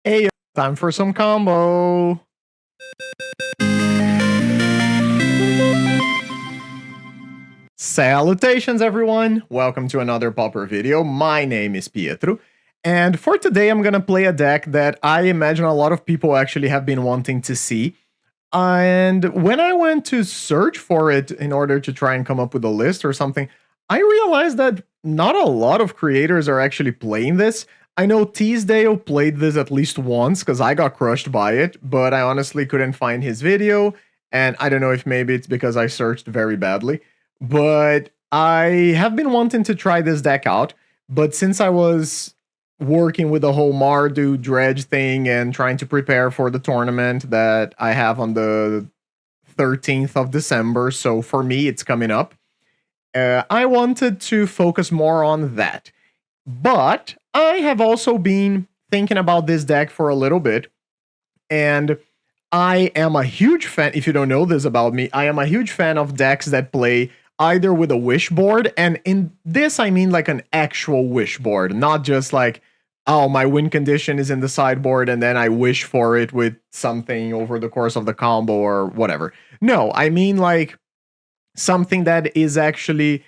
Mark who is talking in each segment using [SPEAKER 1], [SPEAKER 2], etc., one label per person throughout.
[SPEAKER 1] Hey, time for some combo. Salutations, everyone. Welcome to another Pauper video. My name is Pietro. And for today, I'm going to play a deck that I imagine a lot of people actually have been wanting to see. And when I went to search for it in order to try and come up with a list or something, I realized that not a lot of creators are actually playing this. I know Teasdale played this at least once because I got crushed by it, but I honestly couldn't find his video, and I don't know if maybe it's because I searched very badly, but I have been wanting to try this deck out, but since I was working with the whole Mardu dredge thing and trying to prepare for the tournament that I have on the 13th of December, so for me it's coming up, I wanted to focus more on that. But I have also been thinking about this deck for a little bit, and I am a huge fan, if you don't know this about me, I am a huge fan of decks that play either with a wish board, and in this I mean like an actual wish board, not just like, oh, my win condition is in the sideboard and then I wish for it with something over the course of the combo or whatever. No, I mean like something that is actually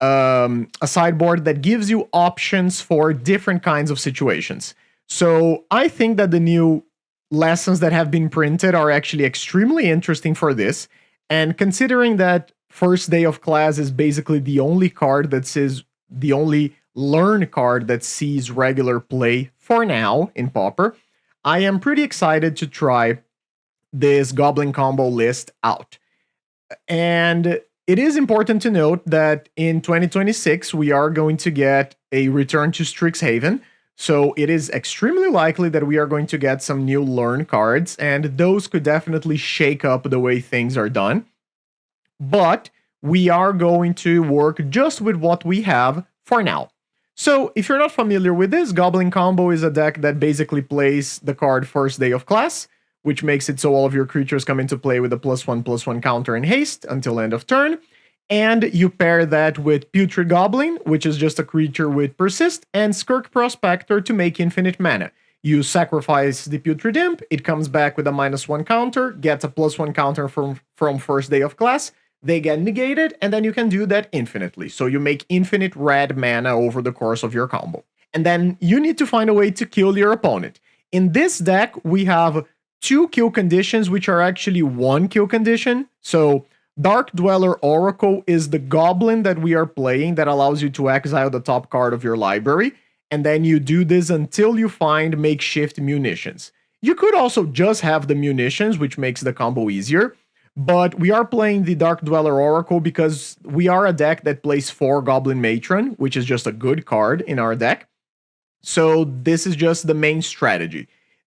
[SPEAKER 1] a sideboard that gives you options for different kinds of situations. So I think that the new lessons that have been printed are actually extremely interesting for this. And considering that first day of class is basically the only card that says the only learn card that sees regular play for now in Pauper, I am pretty excited to try this Goblin Combo list out. And it is important to note that in 2026, we are going to get a return to Strixhaven, so it is extremely likely that we are going to get some new learn cards, and those could definitely shake up the way things are done. But we are going to work just with what we have for now. So if you're not familiar with this, Goblin Combo is a deck that basically plays the card First Day of Class, which makes it so all of your creatures come into play with a +1/+1 counter and haste until end of turn. And you pair that with Putrid Goblin, which is just a creature with Persist, and Skirk Prospector to make infinite mana. You sacrifice the Putrid Imp, it comes back with a -1 counter, gets a +1 counter from First Day of Class, they get negated, and then you can do that infinitely. So you make infinite red mana over the course of your combo. And then you need to find a way to kill your opponent. In this deck, we have 2 kill conditions, which are actually 1 kill condition. So Dark Dweller Oracle is the goblin that we are playing that allows you to exile the top card of your library, and then you do this until you find makeshift munitions. You could also just have the munitions, which makes the combo easier, but we are playing the Dark Dweller Oracle because we are a deck that plays 4 Goblin Matron, which is just a good card in our deck. So this is just the main strategy.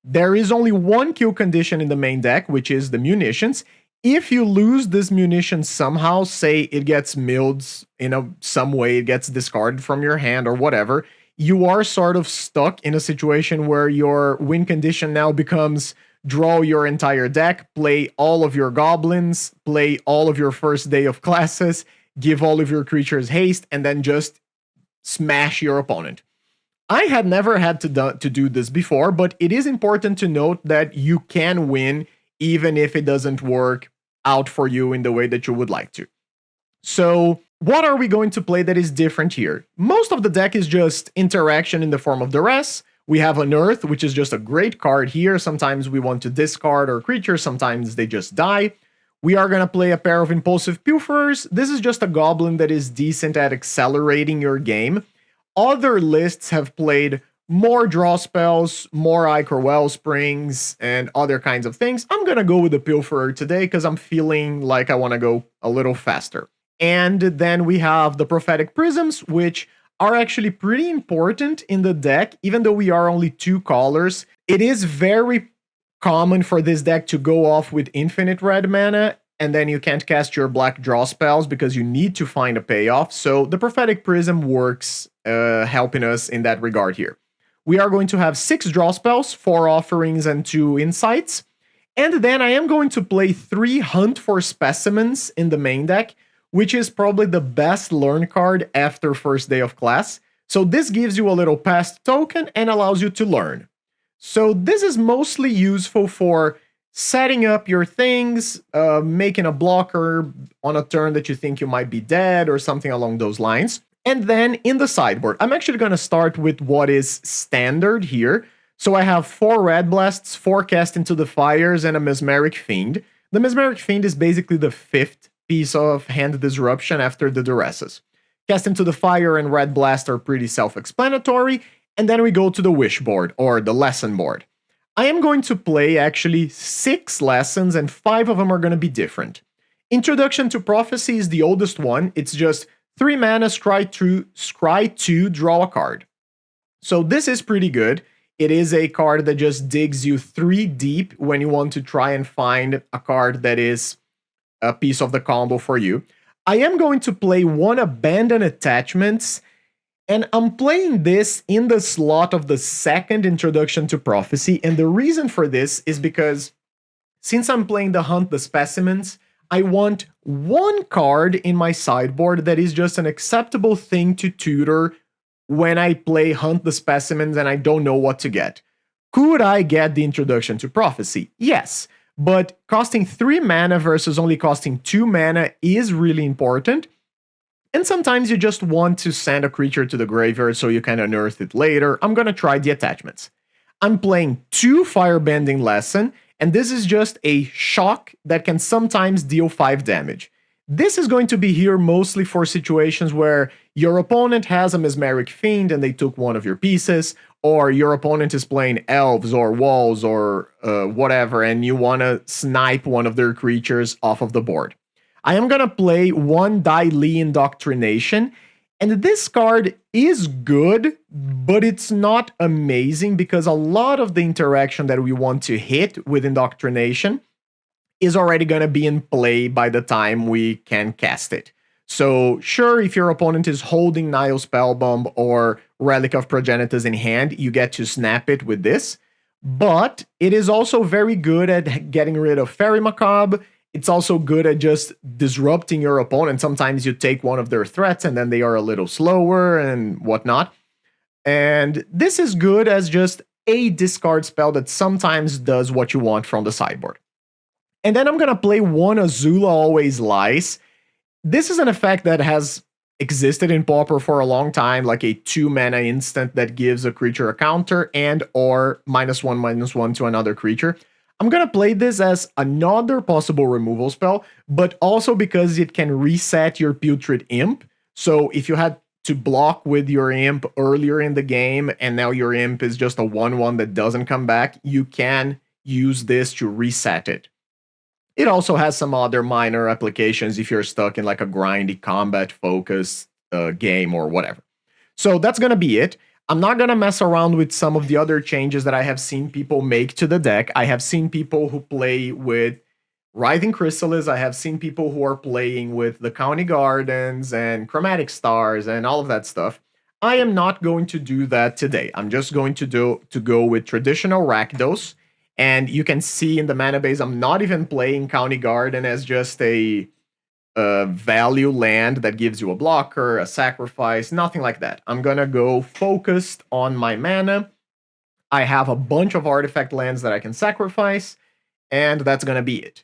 [SPEAKER 1] There is only 1 kill condition in the main deck, which is the munitions. If you lose this munition somehow, say it gets milled in some way, it gets discarded from your hand or whatever, you are sort of stuck in a situation where your win condition now becomes draw your entire deck, play all of your goblins, play all of your first day of classes, give all of your creatures haste, and then just smash your opponent. I had never had to do this before, but it is important to note that you can win even if it doesn't work out for you in the way that you would like to. So what are we going to play that is different here? Most of the deck is just interaction in the form of duress. We have Unearth, which is just a great card here. Sometimes we want to discard our creatures, sometimes they just die. We are going to play a pair of Impulsive Pilferers. This is just a goblin that is decent at accelerating your game. Other lists have played more draw spells, more Ichor Wellsprings, and other kinds of things. I'm gonna go with the Pilferer today because I'm feeling like I want to go a little faster. And then we have the Prophetic Prisms, which are actually pretty important in the deck, even though we are only 2 callers. It is very common for this deck to go off with infinite red mana, and then you can't cast your black draw spells because you need to find a payoff. So the Prophetic Prism works, helping us in that regard here. We are going to have 6 draw spells, 4 offerings, and 2 insights. And then I am going to play 3 Hunt for Specimens in the main deck, which is probably the best learn card after First Day of Class. So this gives you a little past token and allows you to learn. So this is mostly useful for setting up your things, making a blocker on a turn that you think you might be dead or something along those lines. And then in the sideboard, I'm actually going to start with what is standard here. So I have 4 Red Blasts, 4 Cast into the Fires, and a Mesmeric Fiend. The Mesmeric Fiend is basically the 5th piece of hand disruption after the Duresses. Cast into the Fire and Red Blast are pretty self-explanatory, and then we go to the Wish board, or the Lesson board. I am going to play actually 6 lessons, and 5 of them are going to be different. Introduction to Prophecy is the oldest one. It's just 3 mana, scry 2, draw a card. So this is pretty good. It is a card that just digs you 3 deep when you want to try and find a card that is a piece of the combo for you. I am going to play 1 Abandoned Attachments, and I'm playing this in the slot of the second Introduction to Prophecy, and the reason for this is because since I'm playing the Hunt the Specimens, I want 1 card in my sideboard that is just an acceptable thing to tutor when I play Hunt the Specimens and I don't know what to get. Could I get the Introduction to Prophecy? Yes, but costing 3 mana versus only costing 2 mana is really important. And sometimes you just want to send a creature to the graveyard so you can unearth it later. I'm gonna try the attachments. I'm playing 2 Firebending Lesson, and this is just a shock that can sometimes deal 5 damage. This is going to be here mostly for situations where your opponent has a Mesmeric Fiend and they took one of your pieces, or your opponent is playing elves or walls or whatever, and you want to snipe one of their creatures off of the board. I am going to play 1 Dai Li Indoctrination, and this card is good, but it's not amazing because a lot of the interaction that we want to hit with Indoctrination is already going to be in play by the time we can cast it. So sure, if your opponent is holding Nile Spellbomb or Relic of Progenitus in hand, you get to snap it with this, but it is also very good at getting rid of Fairy Macabre. It's also good at just disrupting your opponent. Sometimes you take one of their threats and then they are a little slower and whatnot. And this is good as just a discard spell that sometimes does what you want from the sideboard. And then I'm going to play 1 Azula Always Lies. This is an effect that has existed in Pauper for a long time, like a 2 mana instant that gives a creature a counter and or -1/-1 to another creature. I'm going to play this as another possible removal spell, but also because it can reset your Putrid Imp. So if you had to block with your Imp earlier in the game and now your Imp is just a 1/1 that doesn't come back, you can use this to reset it. It also has some other minor applications if you're stuck in like a grindy combat focused game or whatever. So that's going to be it. I'm not going to mess around with some of the other changes that I have seen people make to the deck. I have seen people who play with Writhing Chrysalis. I have seen people who are playing with the County Gardens and Chromatic Stars and all of that stuff. I am not going to do that today. I'm just going to go with traditional Rakdos. And you can see in the mana base, I'm not even playing County Garden as just a value land that gives you a blocker, a sacrifice, nothing like that. I'm gonna go focused on my mana. I have a bunch of artifact lands that I can sacrifice, and that's gonna be it.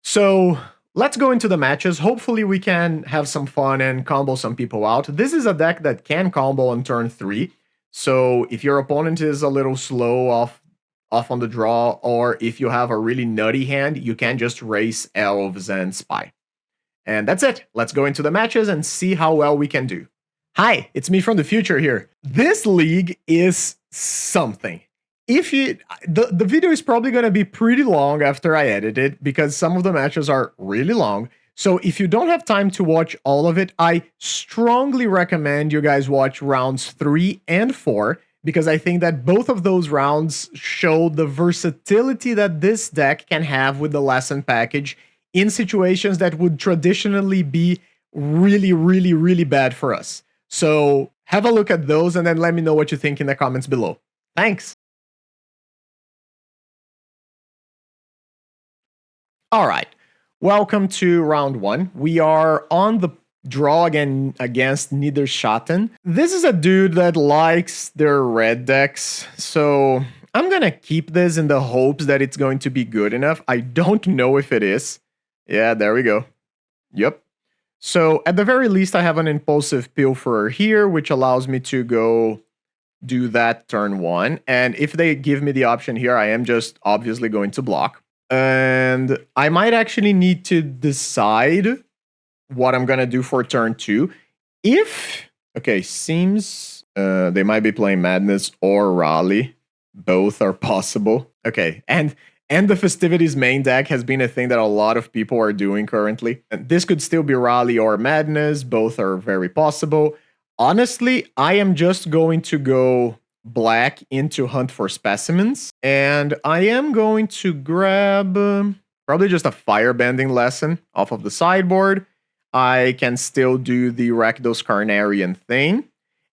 [SPEAKER 1] So let's go into the matches. Hopefully we can have some fun and combo some people out. This is a deck that can combo on turn 3. So if your opponent is a little slow off on the draw, or if you have a really nutty hand, you can just race Elves and Spy. And that's it. Let's go into the matches and see how well we can do. Hi, it's me from the future here. This league is something. The video is probably going to be pretty long after I edit it because some of the matches are really long. So if you don't have time to watch all of it, I strongly recommend you guys watch rounds 3 and 4. Because I think that both of those rounds show the versatility that this deck can have with the lesson package in situations that would traditionally be really, really, really bad for us. So have a look at those and then let me know what you think in the comments below. Thanks! Alright, welcome to round 1. We are on the draw again against Niederschatten. This is a dude that likes their red decks, so I'm gonna keep this in the hopes that it's going to be good enough. I don't know if it is. Yeah, there we go. Yep. So at the very least, I have an impulsive pilferer here, which allows me to go do that turn 1. And if they give me the option here, I am just obviously going to block. And I might actually need to decide what I'm gonna do for turn 2. Okay, seems they might be playing Madness or Raleigh. Both are possible. Okay, and the Festivities main deck has been a thing that a lot of people are doing currently. And this could still be Raleigh or Madness. Both are very possible. Honestly, I am just going to go black into Hunt for Specimens. And I am going to grab probably just a Firebending Lesson off of the sideboard. I can still do the Rakdos Carnarian thing.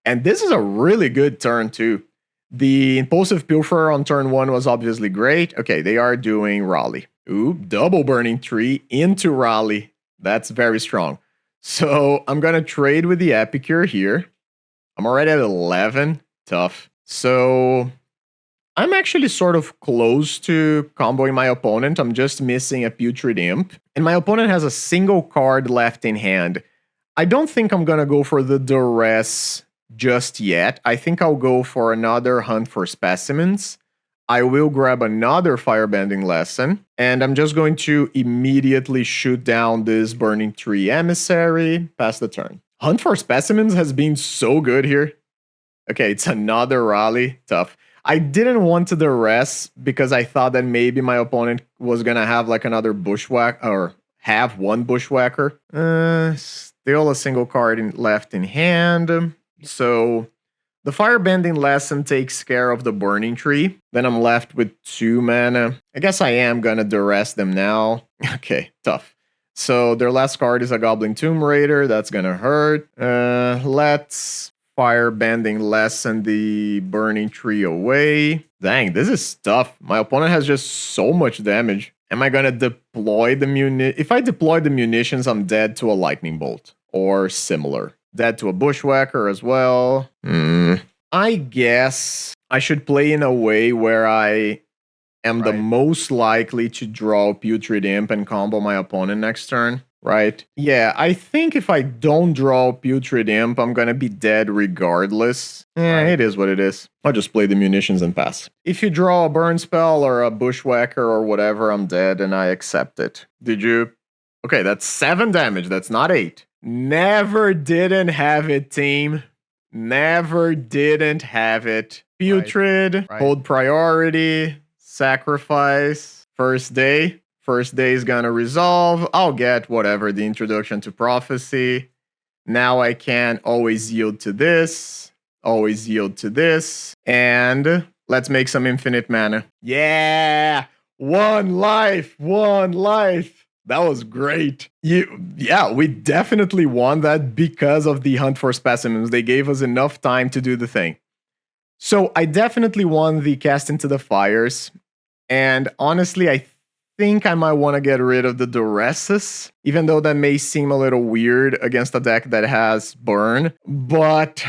[SPEAKER 1] And this is a really good turn too. The Impulsive Pilferer on turn 1 was obviously great. Okay, they are doing Raleigh. Ooh, double Burning Tree into Raleigh. That's very strong. So I'm going to trade with the Epicure here. I'm already at 11. Tough. So I'm actually sort of close to comboing my opponent. I'm just missing a Putrid Imp. And my opponent has a single card left in hand. I don't think I'm going to go for the Duress just yet. I think I'll go for another Hunt for Specimens. I will grab another Firebending Lesson, and I'm just going to immediately shoot down this Burning Tree Emissary, pass the turn. Hunt for Specimens has been so good here. Okay, it's another Raleigh. Tough. I didn't want to Duress because I thought that maybe my opponent was going to have like another Bushwhack, or have one Bushwhacker. Still a single card left in hand. So the Firebending Lesson takes care of the Burning Tree. Then I'm left with 2 mana. I guess I am gonna Duress them now. Okay, tough. So their last card is a Goblin Tomb Raider. That's gonna hurt. Let's Firebending Lesson the Burning Tree away. Dang, this is tough. My opponent has just so much damage. Am I gonna deploy the munitions? If I deploy the munitions, I'm dead to a Lightning Bolt or similar. Dead to a Bushwhacker as well. I guess I should play in a way where I am the most likely to draw Putrid Imp and combo my opponent next turn, right? Yeah, I think if I don't draw Putrid Imp, I'm gonna be dead regardless. It is what it is. I'll just play the munitions and pass. If you draw a Burn Spell or a Bushwhacker or whatever, I'm dead and I accept it. Did you? Okay, that's 7 damage. That's not 8. Never didn't have it, team. Never didn't have it. Putrid, hold priority, sacrifice, first day. First day is gonna resolve. I'll get whatever, the Introduction to Prophecy. Now I can always yield to this, always yield to this, and let's make some infinite mana. Yeah! 1 life, 1 life. That was great. Yeah, we definitely won that because of the Hunt for Specimens. They gave us enough time to do the thing. So I definitely won the Cast into the Fires. And honestly, I think I might want to get rid of the Duresses, even though that may seem a little weird against a deck that has Burn. But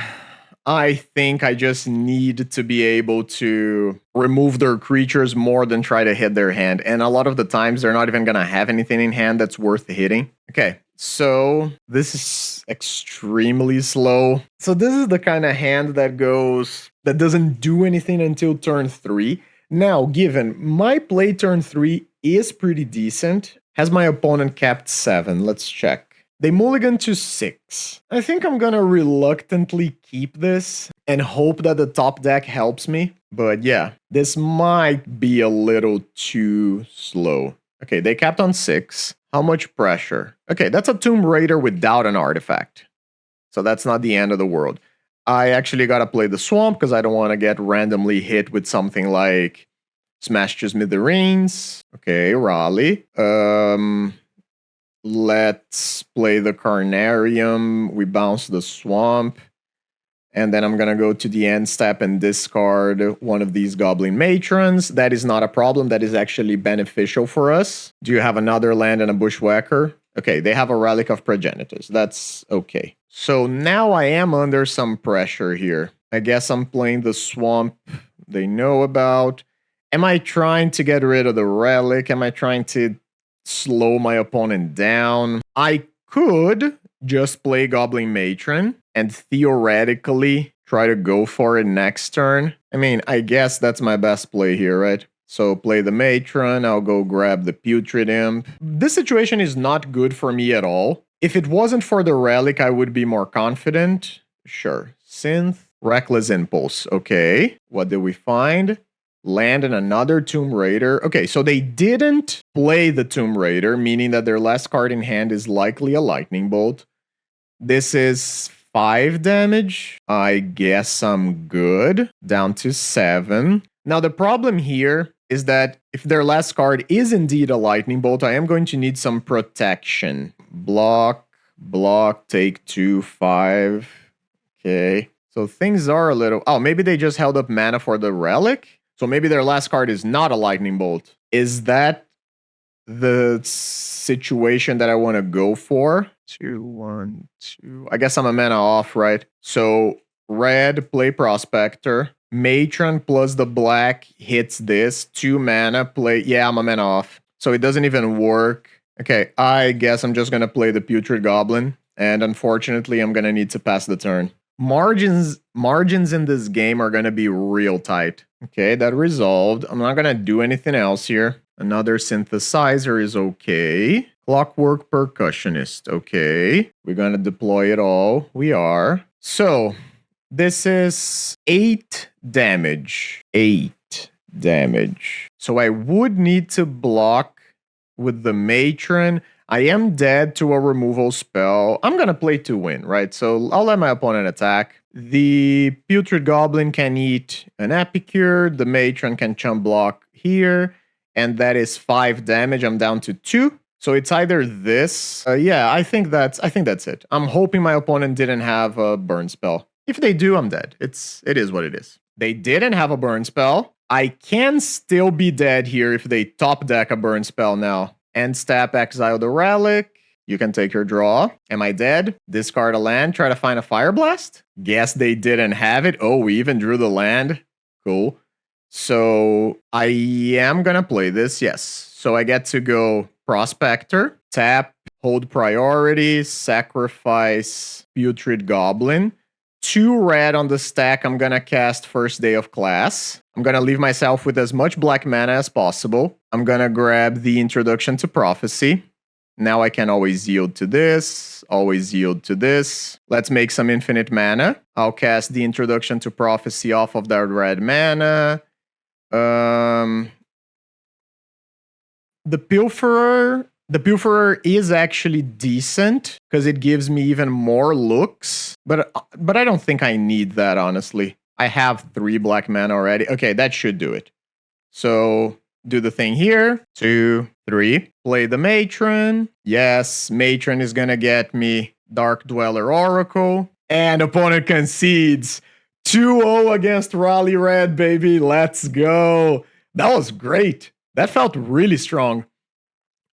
[SPEAKER 1] I think I just need to be able to remove their creatures more than try to hit their hand. And a lot of the times, they're not even going to have anything in hand that's worth hitting. Okay, so this is extremely slow. So this is the kind of hand that doesn't do anything until turn 3. Now, given my play turn 3 is pretty decent, has my opponent capped 7? Let's check. They mulligan to 6. I think I'm gonna reluctantly keep this and hope that the top deck helps me. But yeah, this might be a little too slow. Okay, they capped on 6. How much pressure? Okay, that's a Tomb Raider without an artifact. So that's not the end of the world. I actually gotta play the Swamp because I don't want to get randomly hit with something like Smash to Smithereens. Okay, Raleigh. Let's play the Carnarium. We bounce the Swamp. And then I'm going to go to the end step and discard one of these Goblin Matrons. That is not a problem. That is actually beneficial for us. Do you have another land and a Bushwhacker? Okay, they have a Relic of Progenitors. That's okay. So now I am under some pressure here. I guess I'm playing the Swamp they know about. Am I trying to get rid of the relic? Am I trying to slow my opponent down? I could just play Goblin Matron and theoretically try to go for it next turn. I mean, I guess that's my best play here, right? So play the Matron, I'll go grab the Putrid Imp. This situation is not good for me at all. If it wasn't for the relic, I would be more confident. Sure. Synth, Reckless Impulse. Okay, what did we find? Land in another Tomb Raider. Okay, so they didn't play the Tomb Raider, meaning that their last card in hand is likely a Lightning Bolt. This is 5 damage. I guess I'm good. Down to 7. Now the problem here is that if their last card is indeed a Lightning Bolt, I am going to need some protection. Block, take 2, 5. Okay, so things are a little... Oh, maybe they just held up mana for the relic? So maybe their last card is not a Lightning Bolt. Is that the situation that I want to go for? 2, 1, 2. I guess I'm a mana off, right? So red, play Prospector. Matron plus the black hits this. 2 mana, play... Yeah, I'm a mana off. So it doesn't even work. Okay, I guess I'm just going to play the Putrid Goblin. And unfortunately, I'm going to need to pass the turn. Margins in this game are going to be real tight. Okay, that resolved. I'm not going to do anything else here. Another synthesizer is okay. Clockwork Percussionist. Okay, we're going to deploy it all. We are. So, this is 8 damage. 8 damage. So I would need to block with the Matron. I am dead to a removal spell. I'm going to play to win, right? So I'll let my opponent attack. The Putrid Goblin can eat an Epicure. The Matron can chump block here. And that is 5 damage. I'm down to 2. So it's either this. Yeah, I think that's it. I'm hoping my opponent didn't have a burn spell. If they do, I'm dead. It is what it is. They didn't have a burn spell. I can still be dead here if they top deck a burn spell now. End step, exile the relic. You can take your draw. Am I dead? Discard a land, try to find a Fire Blast. Guess they didn't have it. Oh, we even drew the land. Cool. So I am gonna play this, yes. So I get to go Prospector, tap, hold priority, sacrifice Putrid Goblin. 2 red on the stack. I'm gonna cast First Day of Class. I'm gonna leave myself with as much black mana as possible. I'm gonna grab the Introduction to Prophecy. Now I can always yield to this, always yield to this. Let's make some infinite mana. I'll cast the Introduction to Prophecy off of that red mana. The Pilferer is actually decent because it gives me even more looks, but I don't think I need that, honestly. I have 3 black mana already. Okay, that should do it. So do the thing here. 2, 3. Play the Matron. Yes, Matron is gonna get me Dark Dweller Oracle. And opponent concedes. 2-0 against Raleigh Red, baby. Let's go. That was great. That felt really strong.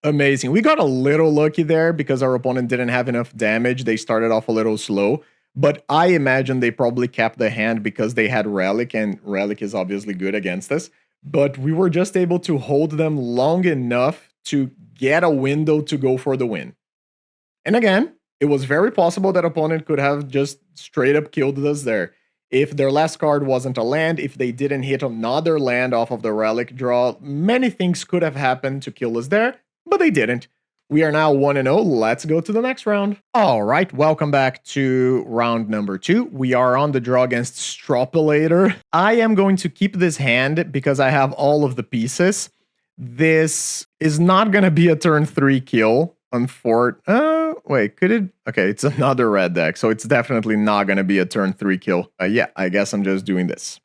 [SPEAKER 1] Amazing. We got a little lucky there because our opponent didn't have enough damage. They started off a little slow. But I imagine they probably kept the hand because they had Relic, and Relic is obviously good against us. But we were just able to hold them long enough to get a window to go for the win. And again, it was very possible that opponent could have just straight up killed us there. If their last card wasn't a land, if they didn't hit another land off of the Relic draw, many things could have happened to kill us there, but they didn't. We are now 1-0. Let's go to the next round. All right, welcome back to round number 2. We are on the draw against Straupelator. I am going to keep this hand because I have all of the pieces. This is not going to be a turn 3 kill. Wait, could it? Okay, it's another red deck, so it's definitely not going to be a turn 3 kill. Yeah, I guess I'm just doing this.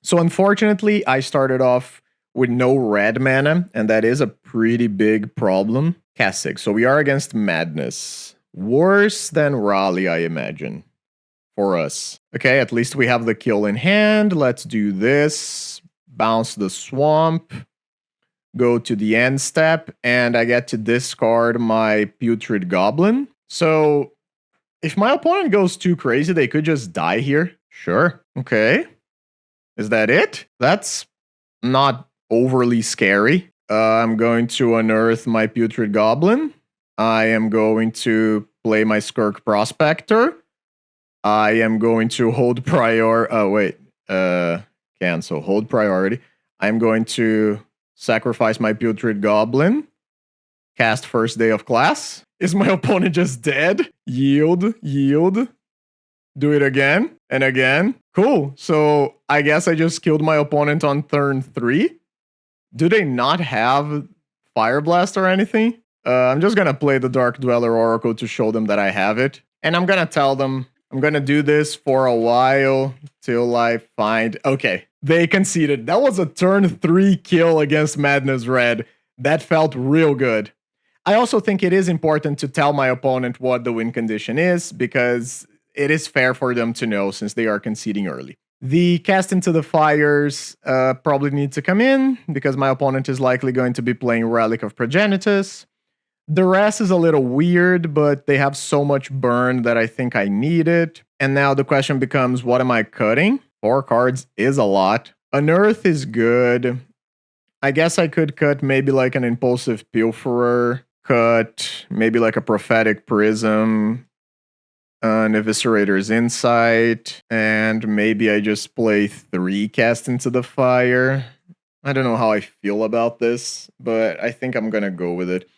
[SPEAKER 1] So unfortunately, I started off with no red mana, and that is a pretty big problem. Cast 6, so we are against Madness. Worse than Raleigh, I imagine, for us. Okay, at least we have the kill in hand. Let's do this. Bounce the Swamp. Go to the end step, and I get to discard my Putrid Goblin. So, if my opponent goes too crazy, they could just die here. Sure. Okay. Is that it? That's not overly scary. I'm going to unearth my Putrid Goblin. I am going to play my Skirk Prospector. I am going to hold cancel. Hold priority. I'm going to sacrifice my Putrid Goblin. Cast first day of class. Is my opponent just dead? Yield. Do it again and again. Cool. So I guess I just killed my opponent on turn 3. Do they not have Fire Blast or anything? I'm just gonna play the Dark Dweller Oracle to show them that I have it. And I'm gonna tell them I'm gonna do this for a while till I find... Okay, they conceded. That was a turn 3 kill against Madness Red. That felt real good. I also think it is important to tell my opponent what the win condition is, because it is fair for them to know since they are conceding early. The Cast into the Fires probably need to come in, because my opponent is likely going to be playing Relic of Progenitus. The rest is a little weird, but they have so much burn that I think I need it. And now the question becomes, what am I cutting? 4 cards is a lot. Unearth is good. I guess I could cut maybe like an Impulsive Pilferer, cut maybe like a Prophetic Prism, an Eviscerator's Insight, and maybe I just play 3 Cast into the Fire. I don't know how I feel about this, but I think I'm gonna go with it.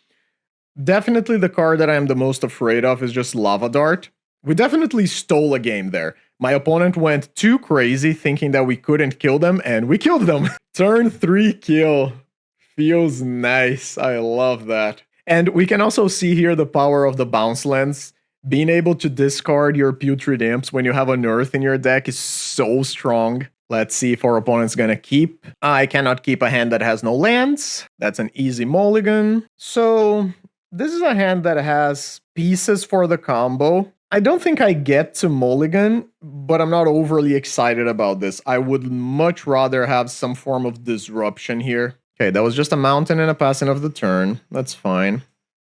[SPEAKER 1] Definitely the card that I am the most afraid of is just Lava Dart. We definitely stole a game there. My opponent went too crazy thinking that we couldn't kill them, and we killed them. Turn 3 kill. Feels nice. I love that. And we can also see here the power of the Bounce Lens. Being able to discard your Putrid Imps when you have an Earth in your deck is so strong. Let's see if our opponent's gonna keep. I cannot keep a hand that has no lands. That's an easy mulligan. So this is a hand that has pieces for the combo. I don't think I get to mulligan, but I'm not overly excited about this. I would much rather have some form of disruption here. Okay, that was just a mountain and a passing of the turn. That's fine.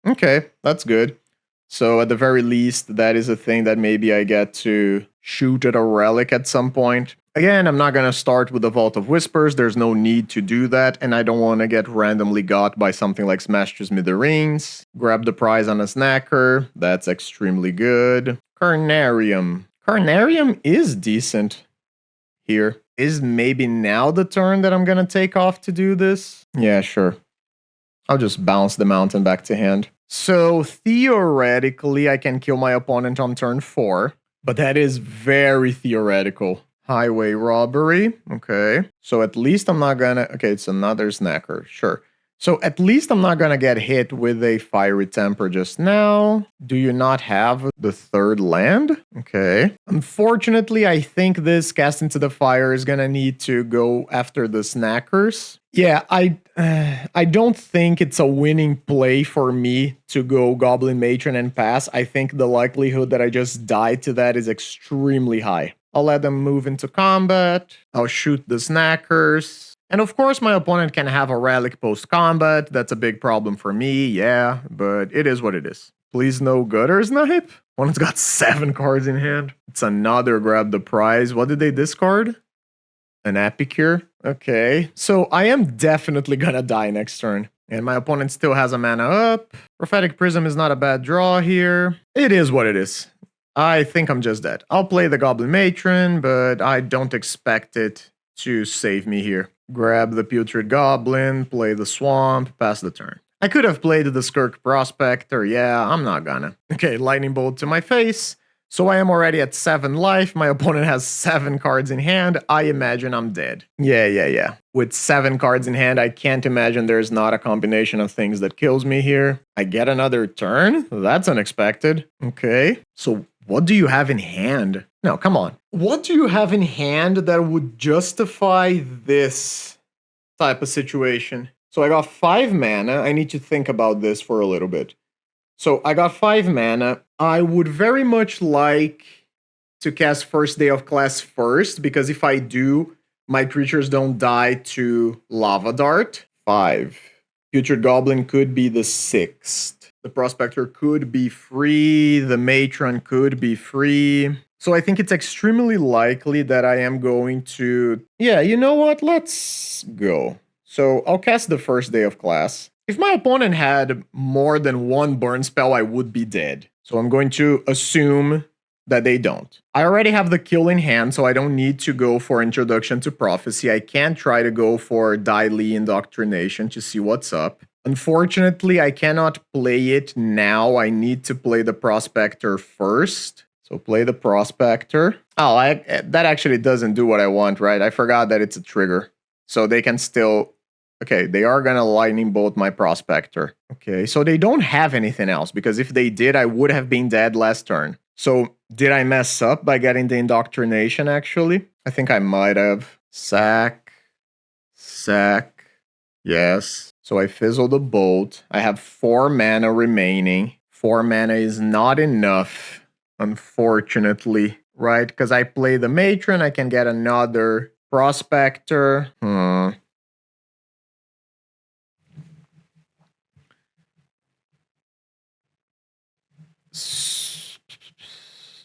[SPEAKER 1] Okay, that's good. So at the very least, that is a thing that maybe I get to shoot at a relic at some point. Again, I'm not going to start with the Vault of Whispers. There's no need to do that, and I don't want to get randomly got by something like Smash to Smithereens. Grab the prize on a Snacker. That's extremely good. Carnarium. Carnarium is decent here. Is maybe now the turn that I'm going to take off to do this? Yeah, sure. I'll just bounce the mountain back to hand. So theoretically, I can kill my opponent on turn 4, but that is very theoretical. Highway Robbery, okay. So at least I'm not gonna... Okay, it's another Snacker, sure. So at least I'm not gonna get hit with a Fiery Temper just now. Do you not have the 3rd land? Okay. Unfortunately, I think this Cast into the Fire is gonna need to go after the Snackers. Yeah, I don't think it's a winning play for me to go Goblin Matron and pass. I think the likelihood that I just die to that is extremely high. I'll let them move into combat. I'll shoot the Snackers. And of course, my opponent can have a Relic post-combat. That's a big problem for me, yeah, but it is what it is. Please no Gutter Snipe. Opponent's got 7 cards in hand. It's another Grab the Prize. What did they discard? An Epicure. Okay, so I am definitely gonna die next turn. And my opponent still has a mana up. Prophetic Prism is not a bad draw here. It is what it is. I think I'm just dead. I'll play the Goblin Matron, but I don't expect it to save me here. Grab the Putrid Goblin, play the Swamp, pass the turn. I could have played the Skirk Prospector, yeah, I'm not gonna. Okay, Lightning Bolt to my face. So I am already at 7 life, my opponent has 7 cards in hand, I imagine I'm dead. Yeah. With 7 cards in hand, I can't imagine there's not a combination of things that kills me here. I get another turn? That's unexpected. Okay, so what do you have in hand? No, come on. What do you have in hand that would justify this type of situation? So I got 5 mana. I need to think about this for a little bit. So I got 5 mana. I would very much like to cast First Day of Class first, because if I do, my creatures don't die to Lava Dart. 5. Putrid Goblin could be the 6th. The Prospector could be free. The Matron could be free. So I think it's extremely likely that I am going to... Yeah, you know what? Let's go. So I'll cast the first day of class. If my opponent had more than one burn spell, I would be dead. So I'm going to assume that they don't. I already have the kill in hand, so I don't need to go for Introduction to Prophecy. I can try to go for Dai Li Indoctrination to see what's up. Unfortunately, I cannot play it now. I need to play the Prospector first. So play the Prospector. Oh, that actually doesn't do what I want, right? I forgot that it's a trigger. So they can still... Okay, they are gonna lightning bolt my Prospector. Okay, so they don't have anything else, because if they did, I would have been dead last turn. So did I mess up by getting the Indoctrination, actually? I think I might have. Sack. Yes. So I fizzle the bolt. I have 4 mana remaining. 4 mana is not enough, unfortunately, right? Because I play the Matron, I can get another Prospector.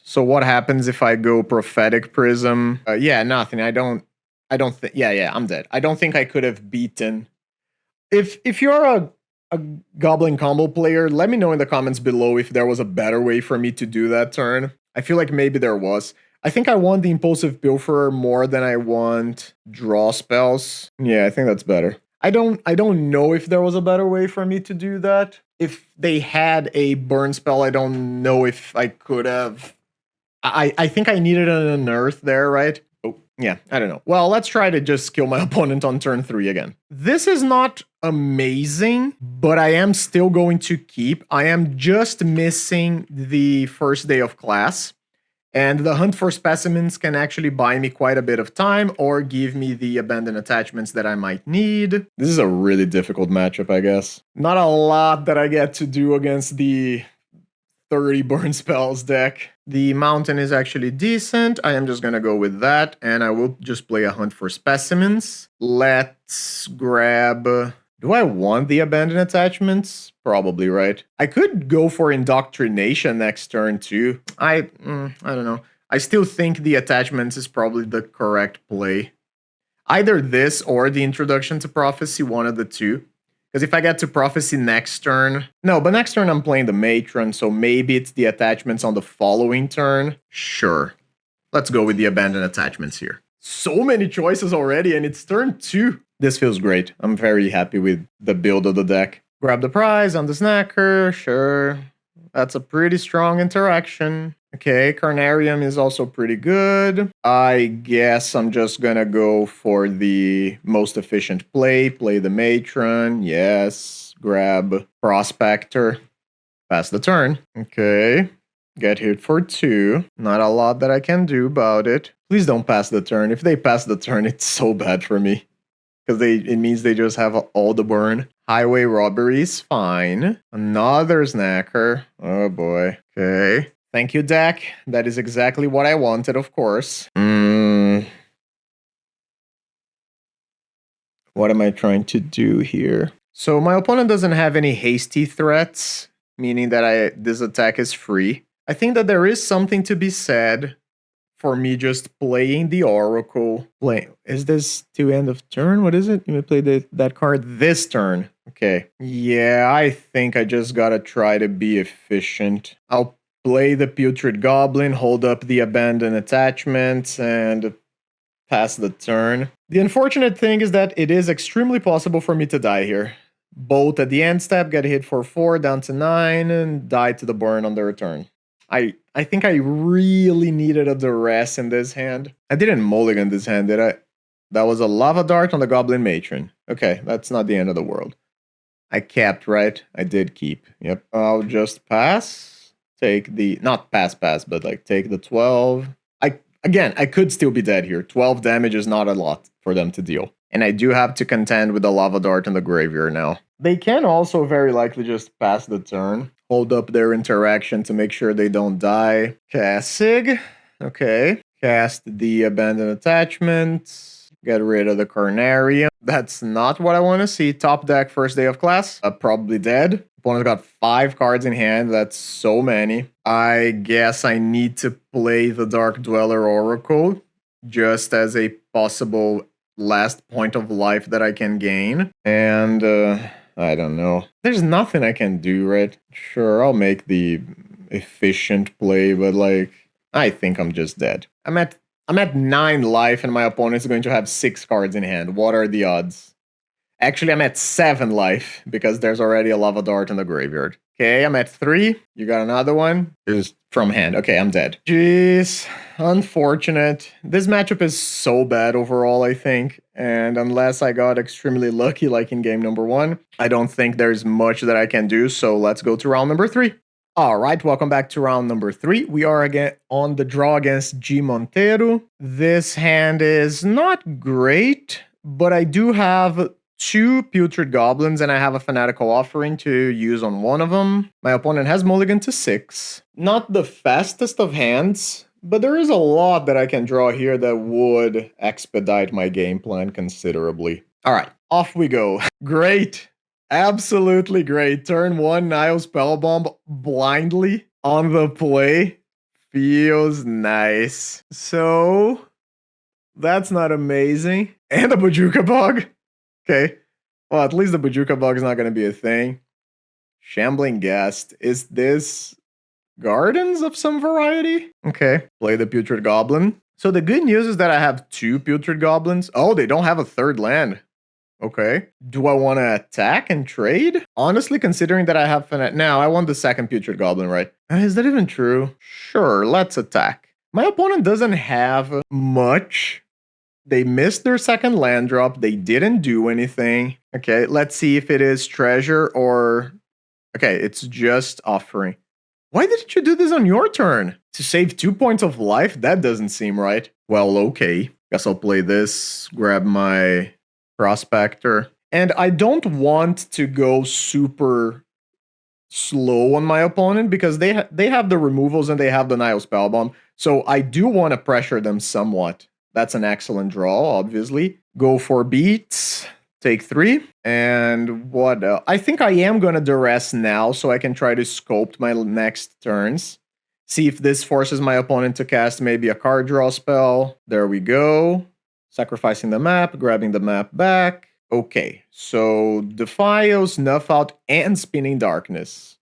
[SPEAKER 1] So what happens if I go Prophetic Prism? Yeah, nothing. I don't think... Yeah, I'm dead. I don't think I could have beaten... If you're a Goblin Combo player, let me know in the comments below if there was a better way for me to do that turn. I feel like maybe there was. I think I want the Impulsive Pilferer more than I want draw spells. Yeah, I think that's better. I don't know if there was a better way for me to do that. If they had a burn spell, I don't know if I could have... I think I needed an Unearth there, right? Oh, yeah, I don't know. Well, let's try to just kill my opponent on turn 3 again. This is not amazing, but I am still going to keep. I am just missing the first day of class, and the Hunt for Specimens can actually buy me quite a bit of time or give me the abandoned attachments that I might need. This is a really difficult matchup, I guess. Not a lot that I get to do against the 30 burn spells deck. The mountain is actually decent. I am just gonna go with that, and I will just play a Hunt for Specimens. Let's grab... Do I want the abandoned attachments? Probably, right? I could go for Indoctrination next turn too. I don't know. I still think the attachments is probably the correct play. Either this or the Introduction to Prophecy, one of the two. Because if I get to Prophecy next turn... No, but next turn I'm playing the Matron, so maybe it's the attachments on the following turn. Sure. Let's go with the abandoned attachments here. So many choices already, and it's turn 2. This feels great. I'm very happy with the build of the deck. Grab the prize on the Snacker, sure. That's a pretty strong interaction. Okay, Carnarium is also pretty good. I guess I'm just gonna go for the most efficient play. Play the Matron, yes. Grab Prospector. Pass the turn. Okay. Get hit for 2. Not a lot that I can do about it. Please don't pass the turn. If they pass the turn, it's so bad for me. Because it means they just have all the burn. Highway Robberies, fine. Another Snacker. Oh boy. Okay. Thank you, deck. That is exactly what I wanted, of course. What am I trying to do here? So my opponent doesn't have any hasty threats, meaning that this attack is free. I think that there is something to be said for me just playing the Oracle. Is this to end of turn? What is it? You may play that card this turn. Okay. Yeah, I think I just gotta try to be efficient. I'll play the Putrid Goblin, hold up the abandoned attachments, and pass the turn. The unfortunate thing is that it is extremely possible for me to die here. Bolt at the end step, get hit for 4, down to 9, and die to the burn on the return. I think I really needed a duress in this hand. I didn't mulligan this hand, did I? That was a Lava Dart on the Goblin Matron. Okay, that's not the end of the world. I kept, right? I did keep. Yep. I'll just pass. Take the... Not pass, but like take the 12. Again, I could still be dead here. 12 damage is not a lot for them to deal. And I do have to contend with the Lava Dart in the graveyard now. They can also very likely just pass the turn. Hold up their interaction to make sure they don't die. Cast Sig. Okay. Cast the abandoned attachments. Get rid of the Carnarium. That's not what I want to see. Top deck, first day of class. Probably dead. Opponent's got 5 cards in hand. That's so many. I guess I need to play the Dark Dweller Oracle just as a possible last point of life that I can gain. And I don't know. There's nothing I can do, right? Sure, I'll make the efficient play, but like, I think I'm just dead. I'm at 9 life and my opponent's going to have 6 cards in hand. What are the odds? Actually, I'm at 7 life because there's already a Lava Dart in the graveyard. Okay, I'm at 3. You got another one? Just from hand. Okay, I'm dead. Jeez, unfortunate. This matchup is so bad overall, I think. And unless I got extremely lucky like in game number 1, I don't think there's much that I can do. So let's go to round number 3. All right, welcome back to round number 3. We are again on the draw against G-Monteiro. This hand is not great, but I do have 2 Putrid Goblins, and I have a Fanatical Offering to use on one of them. My opponent has mulligan to 6. Not the fastest of hands, but there is a lot that I can draw here that would expedite my game plan considerably. All right, off we go. Great. Absolutely great. Turn 1, Nile Spellbomb blindly on the play. Feels nice. So, that's not amazing. And a Bojuka Bug. Okay, well, at least the Bojuka Bug is not going to be a thing. Shambling Guest. Is this Gardens of some variety? Okay, play the Putrid Goblin. So the good news is that I have 2 Putrid Goblins. Oh, they don't have a 3rd land. Okay. Do I want to attack and trade? Honestly, considering that I have now, I want the 2nd Putrid Goblin, right? Is that even true? Sure, let's attack. My opponent doesn't have much. They missed their 2nd land drop. They didn't do anything. Okay, let's see if it is treasure or... Okay, it's just offering. Why didn't you do this on your turn? To save 2 points of life? That doesn't seem right. Well, okay. Guess I'll play this, grab my Prospector. And I don't want to go super slow on my opponent because they have the removals and they have the Nile Spellbomb. So I do want to pressure them somewhat. That's an excellent draw, obviously. Go for beats. Take 3. And what else? I think I am going to duress now so I can try to sculpt my next turns. See if this forces my opponent to cast maybe a card draw spell. There we go. Sacrificing the map, grabbing the map back. Okay, so Defile, Snuff Out, and Spinning Darkness.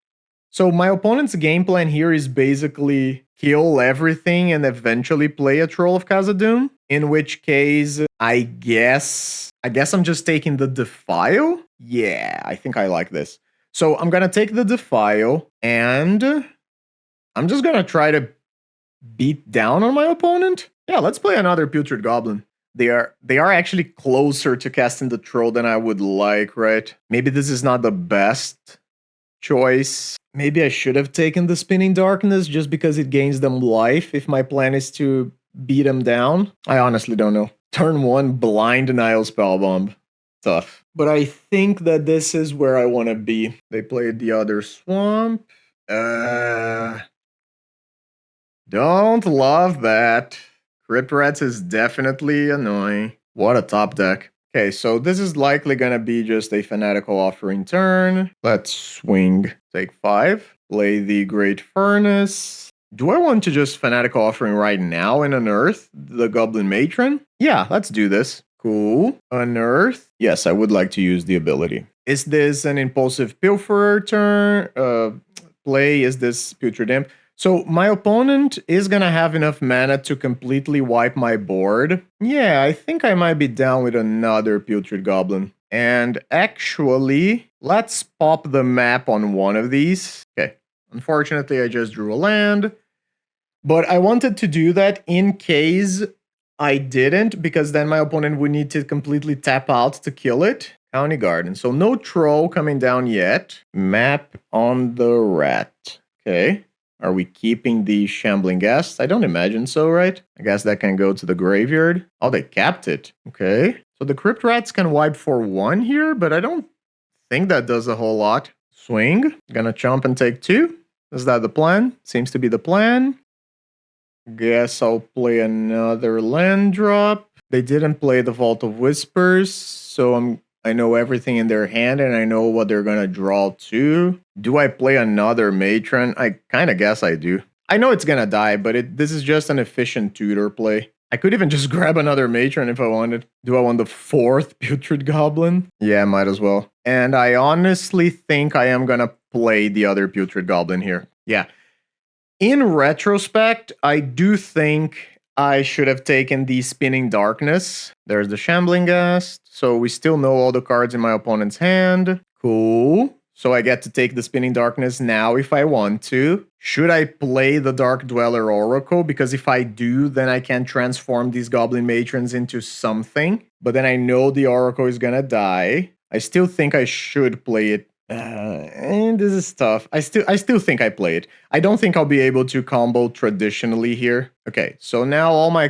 [SPEAKER 1] So my opponent's game plan here is basically kill everything and eventually play a Troll of Khazad-dûm. In which case, I guess I'm just taking the Defile. Yeah, I think I like this. So I'm gonna take the Defile and I'm just gonna try to beat down on my opponent. Yeah, let's play another Putrid Goblin. They are actually closer to casting the Troll than I would like, right? Maybe this is not the best choice. Maybe I should have taken the Spinning Darkness just because it gains them life if my plan is to beat them down. I honestly don't know. Turn 1, blind Nile Spellbomb. Tough. But I think that this is where I want to be. They played the other Swamp. Don't love that. Crypt Rats is definitely annoying. What a top deck. Okay, so this is likely going to be just a Fanatical Offering turn. Let's swing. Take 5. Play the Great Furnace. Do I want to just Fanatical Offering right now and unearth the Goblin Matron? Yeah, let's do this. Cool. Unearth. Yes, I would like to use the ability. Is this an Impulsive Pilferer turn? Play? Is this Putrid Imp? So my opponent is going to have enough mana to completely wipe my board. Yeah, I think I might be down with another Putrid Goblin. And actually, let's pop the map on one of these. Okay, unfortunately, I just drew a land. But I wanted to do that in case I didn't, because then my opponent would need to completely tap out to kill it. County Garden. So no Troll coming down yet. Map on the rat. Okay. Are we keeping the Shambling Guest? I don't imagine so, right? I guess that can go to the graveyard. Oh, they capped it. Okay. So the Crypt Rats can wipe for 1 here, but I don't think that does a whole lot. Swing. Gonna chomp and take 2. Is that the plan? Seems to be the plan. Guess I'll play another land drop. They didn't play the Vault of Whispers, so I'm I know everything in their hand, and I know what they're gonna draw too. Do I play another matron? I kind of guess I do. I know it's gonna die, but this is just an efficient tutor play. I could even just grab another matron if I wanted. Do I want the 4th putrid goblin? Yeah, might as well. And I honestly think I am gonna play the other putrid goblin here. Yeah. In retrospect, I do think I should have taken the Spinning Darkness. There's the Shambling Ghast. So we still know all the cards in my opponent's hand. Cool. So I get to take the Spinning Darkness now if I want to. Should I play the Dark Dweller Oracle? Because if I do, then I can transform these Goblin Matrons into something. But then I know the Oracle is gonna die. I still think I should play it. And this is tough. I still think I play it. I don't think I'll be able to combo traditionally here. Okay, so now all my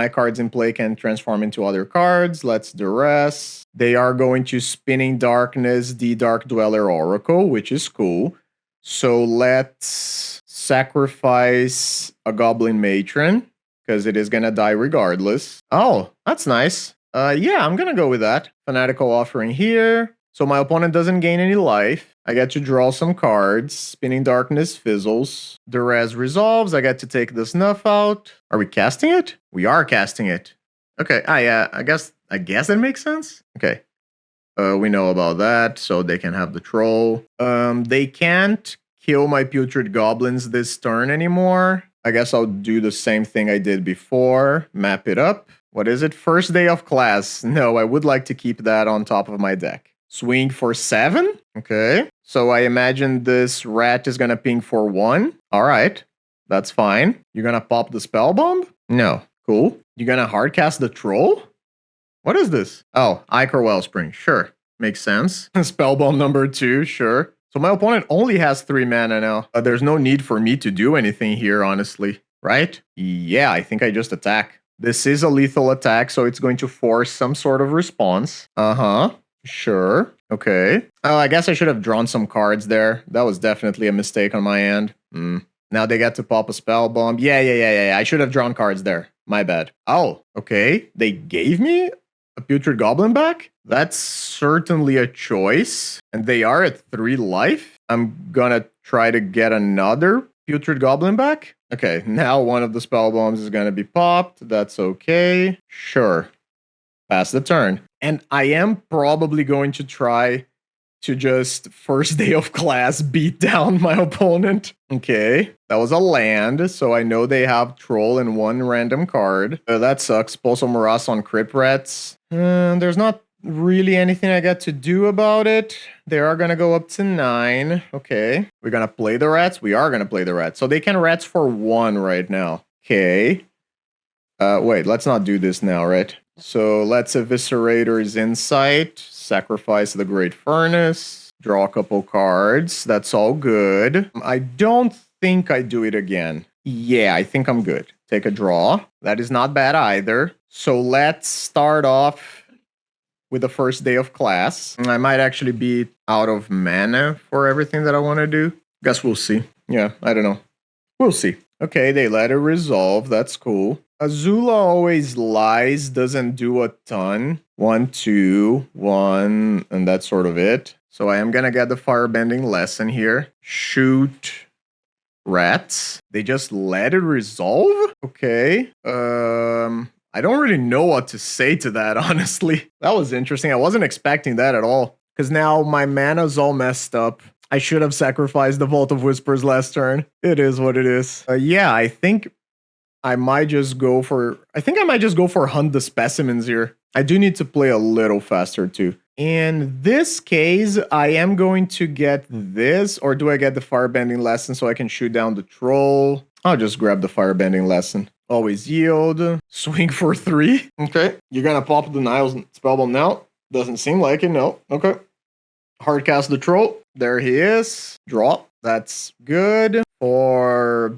[SPEAKER 1] cards in play can transform into other cards. Let's duress. They are going to Spinning Darkness, the Dark Dweller Oracle, which is cool. So let's sacrifice a Goblin Matron, because it is gonna die regardless. Oh, that's nice. Yeah, I'm gonna go with that. Fanatical Offering here. So my opponent doesn't gain any life. I get to draw some cards. Spinning Darkness fizzles. Duress resolves. I get to take the Snuff out. Are we casting it? We are casting it. Okay. Yeah. I guess that makes sense. Okay. We know about that, so they can have the troll. They can't kill my putrid goblins this turn anymore. I guess I'll do the same thing I did before. Map it up. What is it? First day of class. No, I would like to keep that on top of my deck. Swing for 7? Okay. So I imagine this rat is gonna ping for 1. Alright. That's fine. You're gonna pop the spell bomb? No. Cool. You're gonna hardcast the troll? What is this? Oh, Ichor Wellspring. Sure. Makes sense. Spell bomb number 2. Sure. So my opponent only has 3 mana now. There's no need for me to do anything here, honestly. Right? Yeah, I think I just attack. This is a lethal attack, so it's going to force some sort of response. Uh-huh. Sure. Okay. Oh, I guess I should have drawn some cards there. That was definitely a mistake on my end. Now they get to pop a spell bomb. Yeah. I should have drawn cards there. My bad. Oh, okay. They gave me a putrid goblin back? That's certainly a choice. And they are at 3 life. I'm gonna try to get another putrid goblin back. Okay, now one of the spell bombs is gonna be popped. That's okay. Sure. Pass the turn. And I am probably going to try to just first day of class beat down my opponent. Okay, that was a land, so I know they have troll and 1 random card. That sucks. Postal Morass on Crypt Rats. There's not really anything I got to do about it. They are gonna go up to 9. Okay, we're gonna play the rats. We are gonna play the rats. So they can rats for 1 right now. Okay. Wait, let's not do this now, right? So let's Eviscerator's Insight, sacrifice the Great Furnace, draw a couple cards. That's all good. I don't think I do it again. Yeah, I think I'm good. Take a draw. That is not bad either. So let's start off with the first day of class. I might actually be out of mana for everything that I want to do. Guess we'll see. Yeah, I don't know. We'll see. Okay, they let it resolve. That's cool. Azula Always Lies doesn't do a ton. 1, 2, 1, and that's sort of it. So I am gonna get the Firebending Lesson here. Shoot rats. They just let it resolve? Okay. I don't really know what to say to that, honestly. That was interesting. I wasn't expecting that at all. Because now my mana's all messed up. I should have sacrificed the Vault of Whispers last turn. It is what it is. Yeah, I think I might just go for Hunt the Specimens here. I do need to play a little faster too. In this case, I am going to get this, or do I get the Firebending Lesson so I can shoot down the troll? I'll just grab the Firebending Lesson. Always yield. Swing for 3. Okay. You're gonna pop the Niles Spellbomb now? Doesn't seem like it, no. Okay. Hardcast the troll. There he is. Draw. That's good. For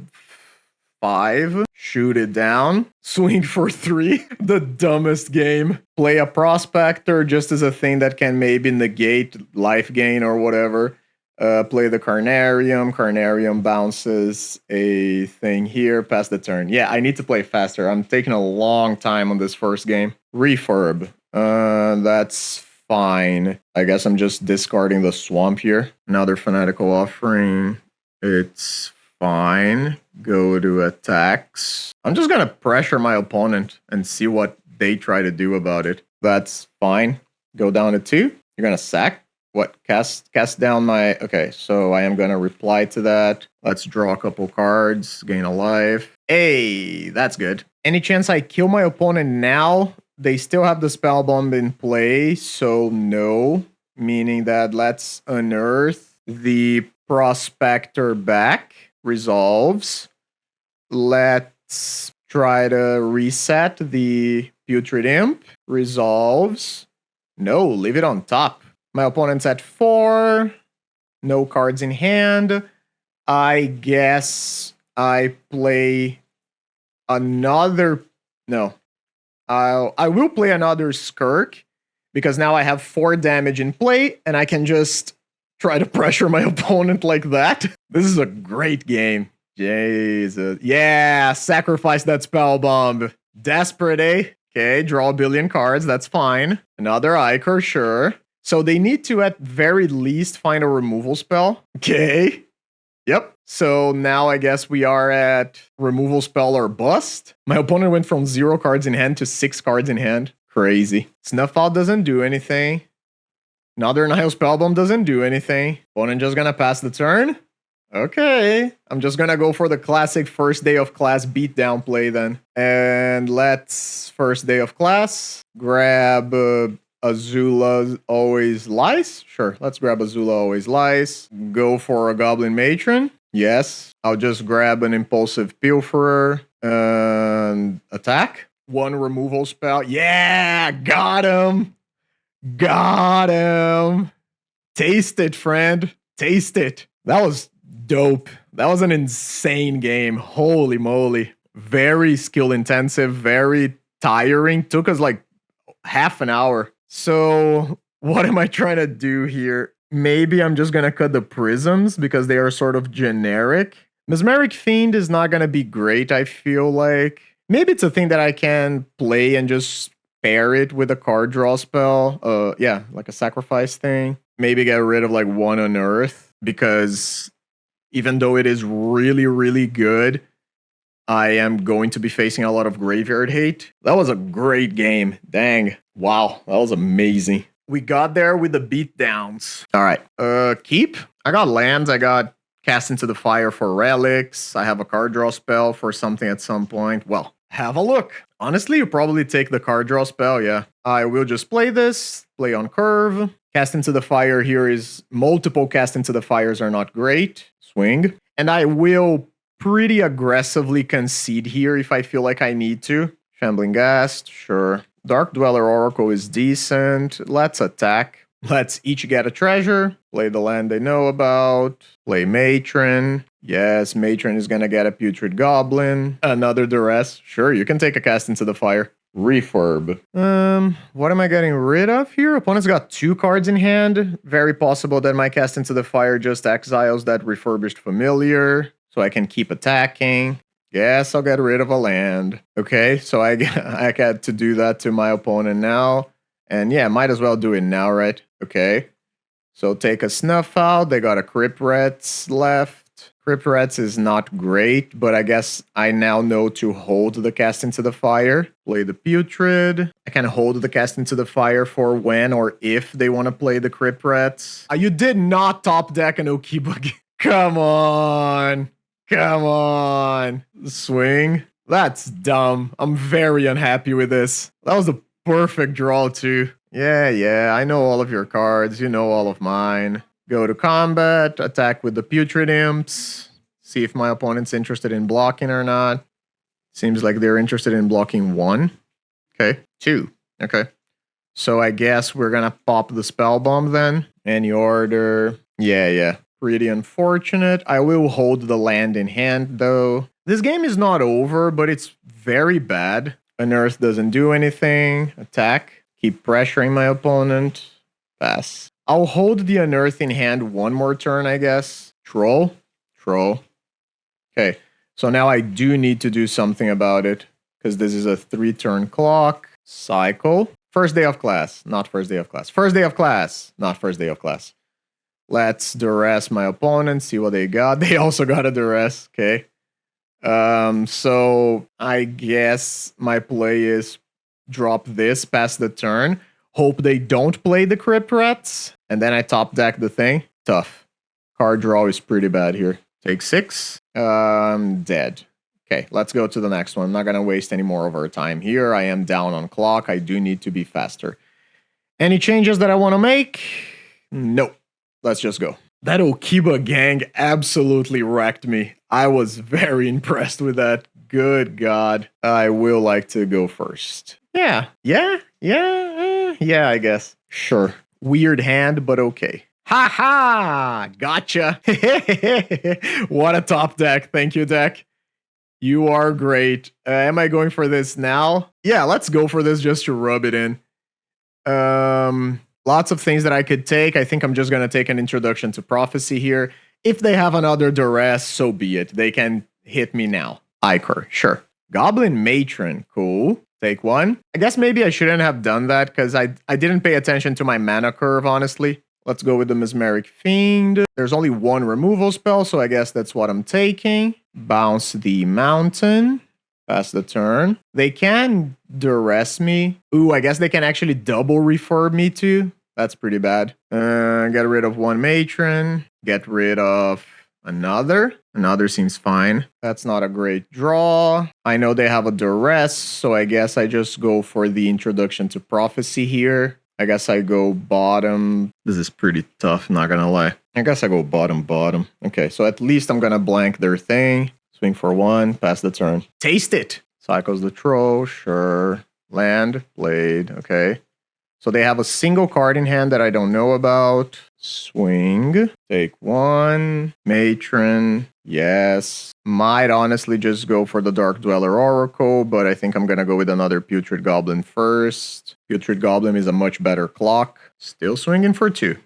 [SPEAKER 1] 5. Shoot it down. Swing for 3. The dumbest game. Play a Prospector just as a thing that can maybe negate life gain or whatever. Play the Carnarium. Carnarium bounces a thing here. Pass the turn. Yeah, I need to play faster. I'm taking a long time on this first game. Refurb. That's fine. I guess I'm just discarding the swamp here. Another Fanatical Offering. It's fine. Go to attacks. I'm just gonna pressure my opponent and see what they try to do about it. That's fine. Go down to 2. You're gonna sack. What? Cast down my... Okay, so I am gonna reply to that. Let's draw a couple cards. Gain a life. Hey, that's good. Any chance I kill my opponent now? They still have the spell bomb in play, so no. Meaning that let's unearth the Prospector back. Resolves. Let's try to reset the Putrid Imp. Resolves. No, leave it on top. My opponent's at 4. No cards in hand. I guess I play another... No. I will play another Skirk, because now I have 4 damage in play, and I can just try to pressure my opponent like that. This is a great game. Jesus. Yeah, sacrifice that spell bomb. Desperate, eh? Okay, draw a billion cards, that's fine. Another Ichor, sure. So they need to at very least find a removal spell. Okay. Yep. So now I guess we are at removal spell or bust. My opponent went from 0 cards in hand to 6 cards in hand. Crazy. Snuff Out doesn't do anything. Another Nihil Spellbomb doesn't do anything. Opponent just gonna pass the turn. Okay. I'm just gonna go for the classic first day of class beatdown play then. And let's first day of class. Grab Azula Always Lies. Sure, let's grab Azula Always Lies. Go for a Goblin Matron. Yes. I'll just grab an Impulsive Pilferer and attack. 1 removal spell. Yeah, got him. Got him. Taste it, friend. Taste it. That was dope. That was an insane game. Holy moly. Very skill intensive, very tiring. Took us like half an hour. So what am I trying to do here? Maybe I'm just going to cut the prisms because they are sort of generic. Mesmeric Fiend is not going to be great, I feel like. Maybe it's a thing that I can play and just pair it with a card draw spell. Yeah, like a sacrifice thing. Maybe get rid of like 1 Unearth, because even though it is really, really good, I am going to be facing a lot of graveyard hate. That was a great game. Dang. Wow, that was amazing. We got there with the beatdowns. All right, keep. I got lands. I got Cast Into the Fire for relics. I have a card draw spell for something at some point. Well, have a look. Honestly, you probably take the card draw spell, yeah. I will just play this, play on curve. Cast Into the Fire here is... Multiple Cast Into the Fires are not great. Swing. And I will pretty aggressively concede here if I feel like I need to. Shambling Ghast, sure. Dark Dweller Oracle is decent. Let's attack. Let's each get a treasure. Play the land they know about. Play Matron. Yes, Matron is gonna get a Putrid Goblin. Another Duress. Sure, you can take a Cast Into the Fire. Refurb. What am I getting rid of here? Opponent's got 2 cards in hand. Very possible that my Cast Into the Fire just exiles that Refurbished Familiar, so I can keep attacking. Yes, I'll get rid of a land. Okay, so I got to do that to my opponent now. And yeah, might as well do it now, right? Okay. So take a Snuff Out. They got a Crypt Rats left. Crypt Rats is not great, but I guess I now know to hold the Cast Into the Fire. Play the Putrid. I can hold the Cast Into the Fire for when or if they want to play the Crypt Rats. You did not top deck an Okiba. Come on. Come on. Swing. That's dumb. I'm very unhappy with this. That was a perfect draw too. Yeah, I know all of your cards. You know all of mine. Go to combat. Attack with the Putrid Imps. See if my opponent's interested in blocking or not. Seems like they're interested in blocking 1. Okay. 2. Okay. So I guess we're gonna pop the Spell Bomb then. Any order. Yeah. Pretty unfortunate. I will hold the land in hand, though. This game is not over, but it's very bad. Unearth doesn't do anything. Attack. Keep pressuring my opponent. Pass. I'll hold the Unearth in hand 1 more turn, I guess. Troll. Okay, so now I do need to do something about it, because this is a 3-turn clock. Cycle. First day of class, not first day of class. First day of class, not first day of class. Let's duress my opponent, see what they got. They also got a duress, okay. So I guess my play is drop this, pass the turn, hope they don't play the Crypt Rats, and then I top deck the thing. Tough. Card draw is pretty bad here. Take 6. Dead. Okay, let's go to the next one. I'm not gonna waste any more of our time here. I am down on clock. I do need to be faster. Any changes that I want to make? Nope. Let's just go. That Okiba gang absolutely wrecked me. I was very impressed with that. Good God. I will like to go first. Yeah, I guess. Sure. Weird hand, but okay. Ha ha! Gotcha. What a top deck. Thank you, deck. You are great. Am I going for this now? Yeah, let's go for this just to rub it in. Lots of things that I could take. I think I'm just going to take an Introduction to Prophecy here. If they have another duress, so be it. They can hit me now. Ichor, sure. Goblin Matron, cool. Take 1. I guess maybe I shouldn't have done that because I didn't pay attention to my mana curve, honestly. Let's go with the Mesmeric Fiend. There's only 1 removal spell, so I guess that's what I'm taking. Bounce the Mountain. Pass the turn. They can duress me. Ooh, I guess they can actually double refurb me too. That's pretty bad. Get rid of 1 Matron. Get rid of another. Another seems fine. That's not a great draw. I know they have a duress, so I guess I just go for the Introduction to Prophecy here. I guess I go bottom. This is pretty tough, not gonna lie. I guess I go bottom. Okay, so at least I'm gonna blank their thing. Swing for 1, pass the turn. Taste it! Cycles the Troll, sure. Land, played, okay. So they have a single card in hand that I don't know about. Swing, take 1. Matron, yes. Might honestly just go for the Dark Dweller Oracle, but I think I'm gonna go with another Putrid Goblin first. Putrid Goblin is a much better clock. Still swinging for 2.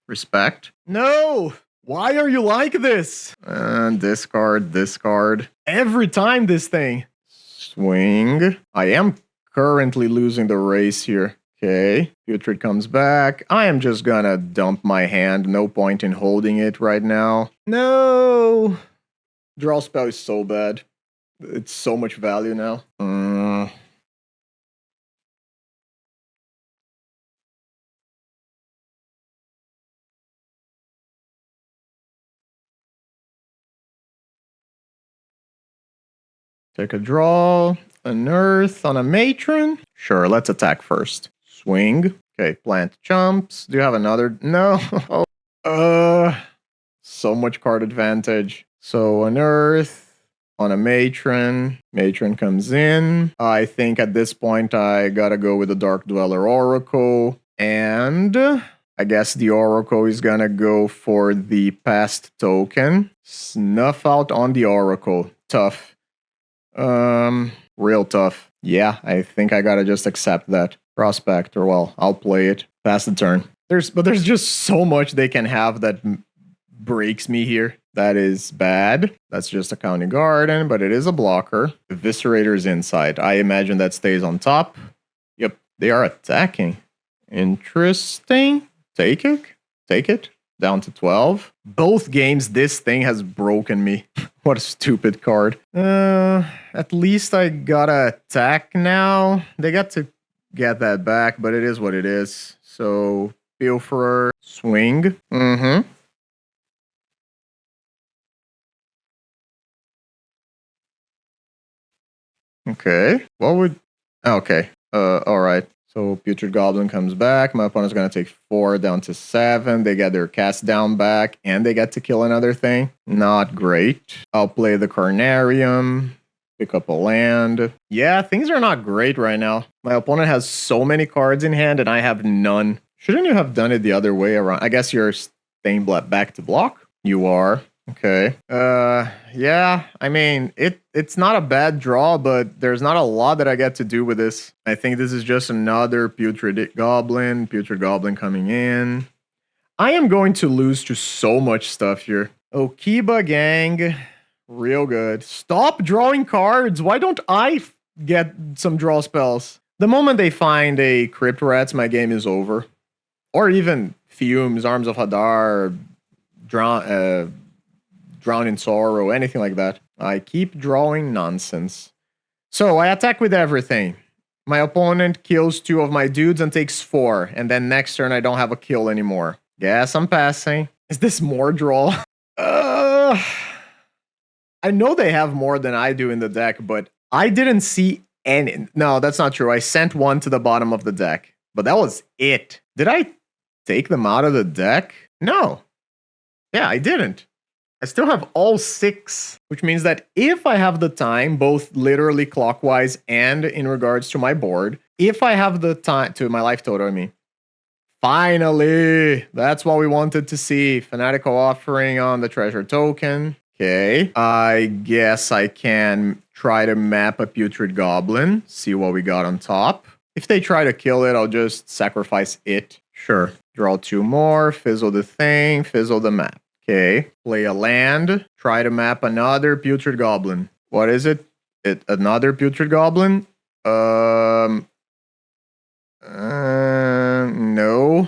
[SPEAKER 1] Respect. No! Why are you like this? Discard. Every time this thing. Swing. I am currently losing the race here. Okay, Putrid comes back. I am just gonna dump my hand. No point in holding it right now. No! Draw spell is so bad. It's so much value now. Take a draw. Unearth on a Matron. Sure, let's attack first. Swing. Okay, plant jumps. Do you have another? No. So much card advantage. So Unearth on a Matron. Matron comes in. I think at this point I gotta go with the Dark Dweller Oracle. And I guess the Oracle is gonna go for the past token. Snuff out on the Oracle. Tough. Real tough. Yeah, I think I gotta just accept that. Prospector, well, I'll play it. Pass the turn. There's just so much they can have that breaks me here. That is bad. That's just a County Garden, but it is a blocker. Eviscerator's inside. I imagine that stays on top. Yep, they are attacking. Interesting. Take it. Down to 12. Both games, this thing has broken me. What a stupid card. At least I gotta attack now. They got to get that back, but it is what it is. So, Pilferer, swing. Okay. What would... Okay. Alright. So Putrid Goblin comes back. My opponent's going to take 4 down to 7. They get their cast down back, and they get to kill another thing. Not great. I'll play the Carnarium. Pick up a land. Yeah, things are not great right now. My opponent has so many cards in hand, and I have none. Shouldn't you have done it the other way around? I guess you're staying back to block? You are. Okay. Yeah, I mean, it's not a bad draw, but there's not a lot that I get to do with this. I think this is just another Putrid Goblin coming in. I am going to lose to so much stuff here. Okiba gang, real good. Stop drawing cards. Why don't I get some draw spells? The moment they find a Crypt Rats, my game is over. Or even Fumes, Arms of Hadar, Drown in Sorrow, anything like that. I keep drawing nonsense. So I attack with everything. My opponent kills 2 of my dudes and takes 4. And then next turn I don't have a kill anymore. Guess I'm passing. Is this more draw? I know they have more than I do in the deck, but I didn't see any. No, that's not true. I sent 1 to the bottom of the deck, but that was it. Did I take them out of the deck? No. Yeah, I didn't. I still have all 6, which means that if I have the time, both literally clockwise and in regards to my board, if I have the time, to my life total, I mean, finally, that's what we wanted to see. Fanatical Offering on the treasure token. Okay, I guess I can try to map a Putrid Goblin, see what we got on top. If they try to kill it, I'll just sacrifice it. Sure. Draw 2 more, fizzle the thing, fizzle the map. Okay, play a land, try to map another Putrid Goblin. What is it? Another Putrid Goblin? No,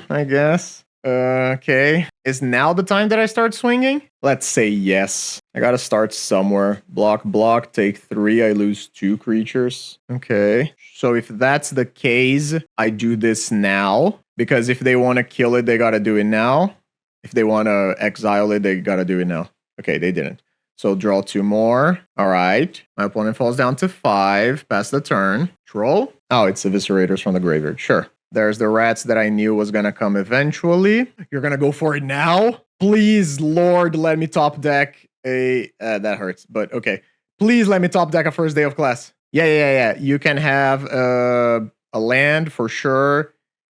[SPEAKER 1] I guess. Okay. Is now the time that I start swinging? Let's say yes. I gotta start somewhere. Block, block, take 3. I lose 2 creatures. Okay. So if that's the case, I do this now. Because if they want to kill it, they gotta do it now. If they want to exile it, they gotta do it now. Okay, they didn't. So draw 2 more. All right. My opponent falls down to 5. Pass the turn. Troll. Oh, it's Eviscerators from the graveyard. Sure. There's the rats that I knew was going to come eventually. You're going to go for it now? Please, Lord, let me top deck a... that hurts, but okay. Please let me top deck a first day of class. Yeah. You can have a land for sure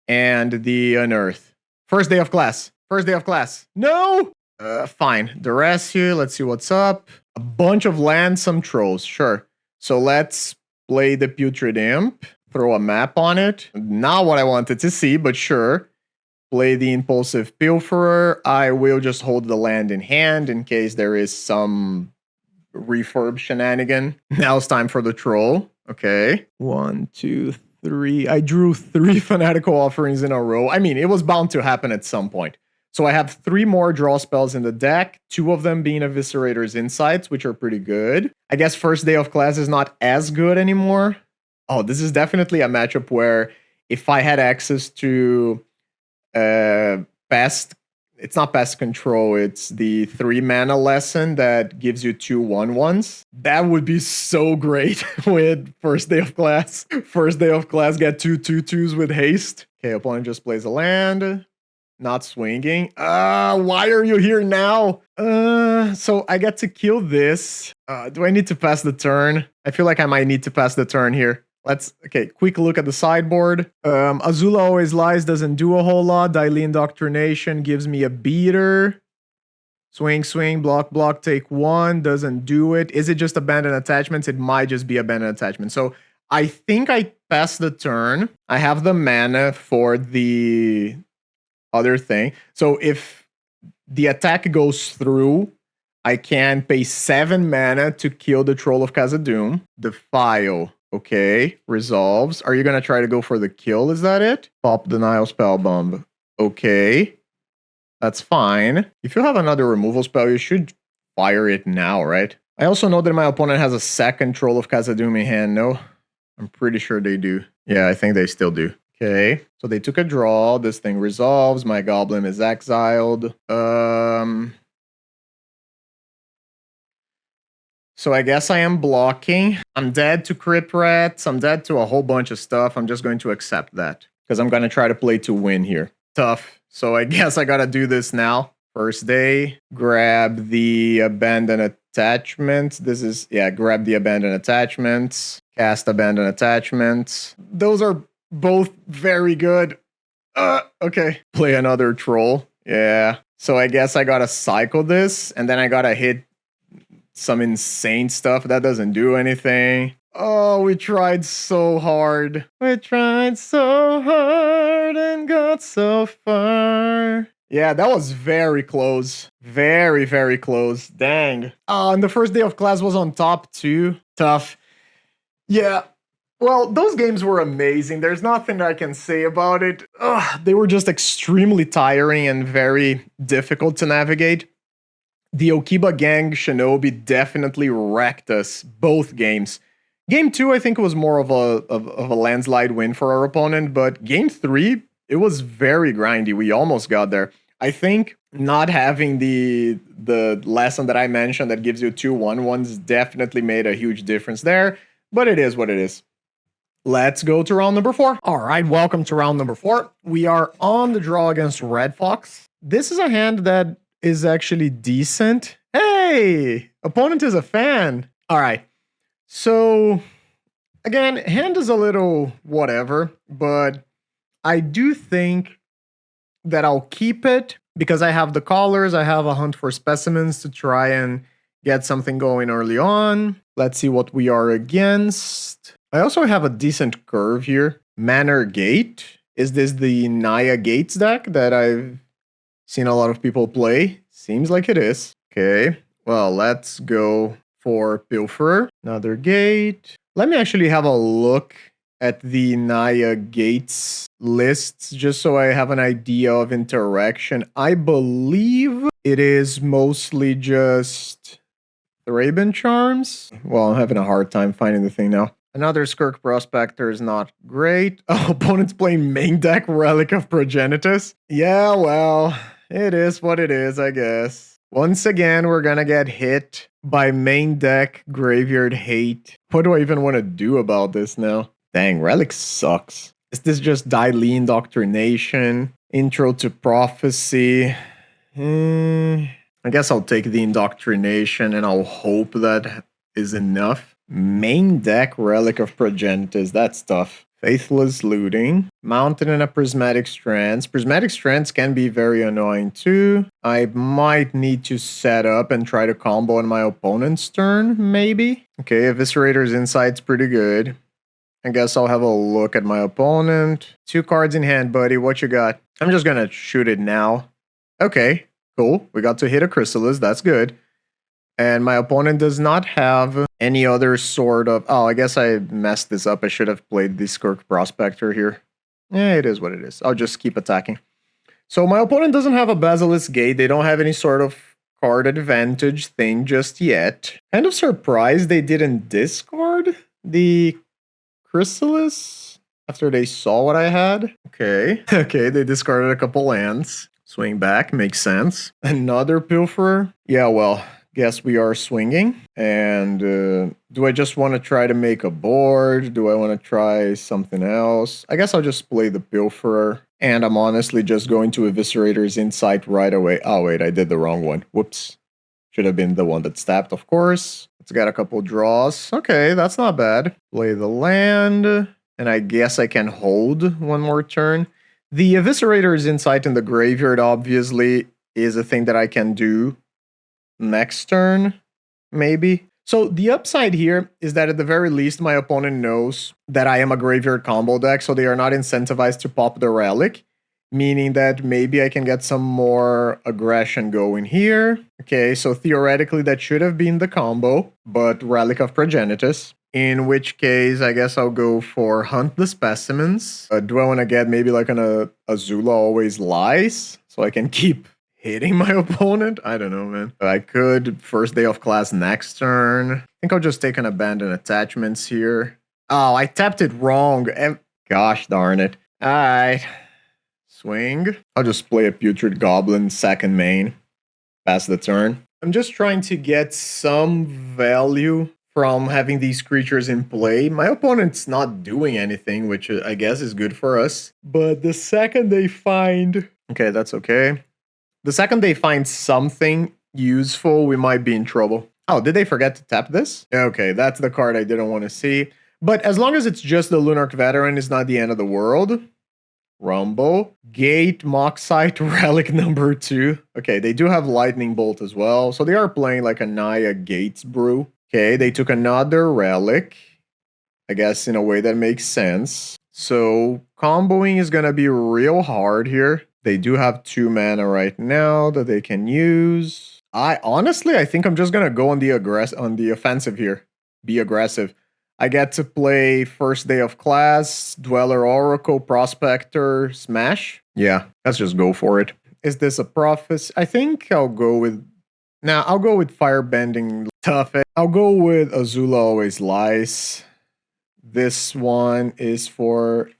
[SPEAKER 1] and the unearth. First day of class. First day of class. No! Fine. The rest here, let's see what's up. A bunch of land, some trolls. Sure. So let's play the Putrid Imp. Throw a map on it. Not what I wanted to see, but sure. Play the Impulsive Pilferer. I will just hold the land in hand in case there is some refurb shenanigan. Now it's time for the troll. Okay. 1, 2, 3. I drew 3 Fanatical Offerings in a row. I mean, it was bound to happen at some point. So I have 3 more draw spells in the deck, 2 of them being Eviscerator's Insights, which are pretty good. I guess first day of class is not as good anymore. Oh, this is definitely a matchup where if I had access to pest, it's not pest control, it's the 3 mana lesson that gives you 2 1/1s. That would be so great with first day of class. First day of class, get 2 2/2s with haste. Okay, opponent just plays a land. Not swinging. Why are you here now? So I get to kill this. Do I need to pass the turn? I feel like I might need to pass the turn here. Okay, quick look at the sideboard. Azula Always Lies doesn't do a whole lot. Daily Indoctrination gives me a beater. Swing, swing, block, block, take 1. Doesn't do it. Is it just Abandoned Attachments? It might just be Abandoned Attachment. So I think I pass the turn. I have the mana for the other thing. So if the attack goes through, I can pay 7 mana to kill the Troll of Khazad-dûm. Defile. Okay. Resolves. Are you going to try to go for the kill? Is that it? Pop Denial Spellbomb. Okay. That's fine. If you have another removal spell, you should fire it now, right? I also know that my opponent has a second Troll of Khazad-dûm in hand, no? I'm pretty sure they do. Yeah, I think they still do. Okay, so they took a draw. This thing resolves. My goblin is exiled. So I guess I am blocking. I'm dead to Crypt Rats. I'm dead to a whole bunch of stuff. I'm just going to accept that because I'm going to try to play to win here. Tough. So I guess I got to do this now. First day. Grab the Abandoned Attachments. This is, yeah, grab the Abandoned Attachments. Cast Abandoned Attachments. Those are both very good. Okay. Play another troll. Yeah. So I guess I gotta cycle this, and then I gotta hit some insane stuff that doesn't do anything. Oh, we tried so hard. We tried so hard and got so far. Yeah, that was very close. Very, very close. Dang. Oh, and the first day of class was on top too. Tough. Yeah. Well, those games were amazing. There's nothing I can say about it. Ugh, they were just extremely tiring and very difficult to navigate. The Okiba Gang Shinobi definitely wrecked us, both games. Game 2, I think, was more of a landslide win for our opponent, but Game 3, it was very grindy. We almost got there. I think not having the lesson that I mentioned that gives you 2-1-1s definitely made a huge difference there, but it is what it is. Let's go to round number 4. All right, welcome to round number 4. We are on the draw against ReddFox. This is a hand that is actually decent. Hey, opponent is a fan. All right. So, again, hand is a little whatever, but I do think that I'll keep it because I have the collars. I have a hunt for specimens to try and get something going early on. Let's see what we are against. I also have a decent curve here. Manor Gate. Is this the Naya Gates deck that I've seen a lot of people play? Seems like it is. Okay, well, let's go for Pilferer. Another gate. Let me actually have a look at the Naya Gates lists just so I have an idea of interaction. I believe it is mostly just Thraben Charms. Well, I'm having a hard time finding the thing now. Another Skirk Prospector is not great. Oh, opponent's playing main deck Relic of Progenitus. Yeah, well, it is what it is, I guess. Once again, we're gonna get hit by main deck Graveyard Hate. What do I even want to do about this now? Dang, Relic sucks. Is this just Daily Indoctrination? Intro to Prophecy? I guess I'll take the Indoctrination and I'll hope that is enough. Main deck Relic of Progenitus, that's tough. Faithless Looting. Mountain and a Prismatic Strands. Prismatic Strands can be very annoying too. I might need to set up and try to combo on my opponent's turn, maybe? Okay, Eviscerator's Insight's pretty good. I guess I'll have a look at my opponent. 2 cards in hand, buddy. What you got? I'm just gonna shoot it now. Okay, cool. We got to hit a Chrysalis. That's good. And my opponent does not have any other sort of... Oh, I guess I messed this up. I should have played the Skirk Prospector here. It is what it is. I'll just keep attacking. So my opponent doesn't have a Basilisk Gate. They don't have any sort of card advantage thing just yet. Kind of surprised they didn't discard the Chrysalis after they saw what I had. Okay. Okay, they discarded a couple lands. Swing back, makes sense. Another Pilferer. Yeah, well... Guess we are swinging. And do I just want to try to make a board? Do I want to try something else? I guess I'll just play the Pilferer. And I'm honestly just going to Eviscerator's Insight right away. Oh, wait, I did the wrong one. Whoops. Should have been the one that stabbed, of course. It's got a couple draws. Okay, that's not bad. Play the land. And I guess I can hold one more turn. The Eviscerator's Insight in the graveyard, obviously, is a thing that I can do next turn, maybe. So the upside here is that at the very least, my opponent knows that I am a graveyard combo deck, so they are not incentivized to pop the Relic, meaning that maybe I can get some more aggression going here. Okay, so theoretically that should have been the combo, but Relic of Progenitus. In which case, I guess I'll go for Hunt the Specimens. Do I want to get maybe like an Azula Always Lies, so I can keep hitting my opponent? I don't know, man. I could first day of class next turn. I think I'll just take an Abandon Attachments here. Oh, I tapped it wrong. Gosh darn it. Alright. Swing. I'll just play a Putrid Goblin second main. Pass the turn. I'm just trying to get some value from having these creatures in play. My opponent's not doing anything, which I guess is good for us. But the second they find... Okay, that's okay. The second they find something useful, we might be in trouble. Oh, did they forget to tap this? Okay, that's the card I didn't want to see. But as long as it's just the Lunarch Veteran, it's not the end of the world. Rumble. Gate, Moxite, Relic number 2. Okay, they do have Lightning Bolt as well. So they are playing like a Naya Gates brew. Okay, they took another Relic. I guess in a way that makes sense. So comboing is going to be real hard here. They do have 2 mana right now that they can use. I think I'm just gonna go on the offensive here. Be aggressive. I get to play first day of class, Dweller Oracle, Prospector, Smash. Yeah, let's just go for it. Is this a prophecy? I think I'll go with... Nah, I'll go with Firebending Tough. I'll go with Azula Always Lies. This one is for...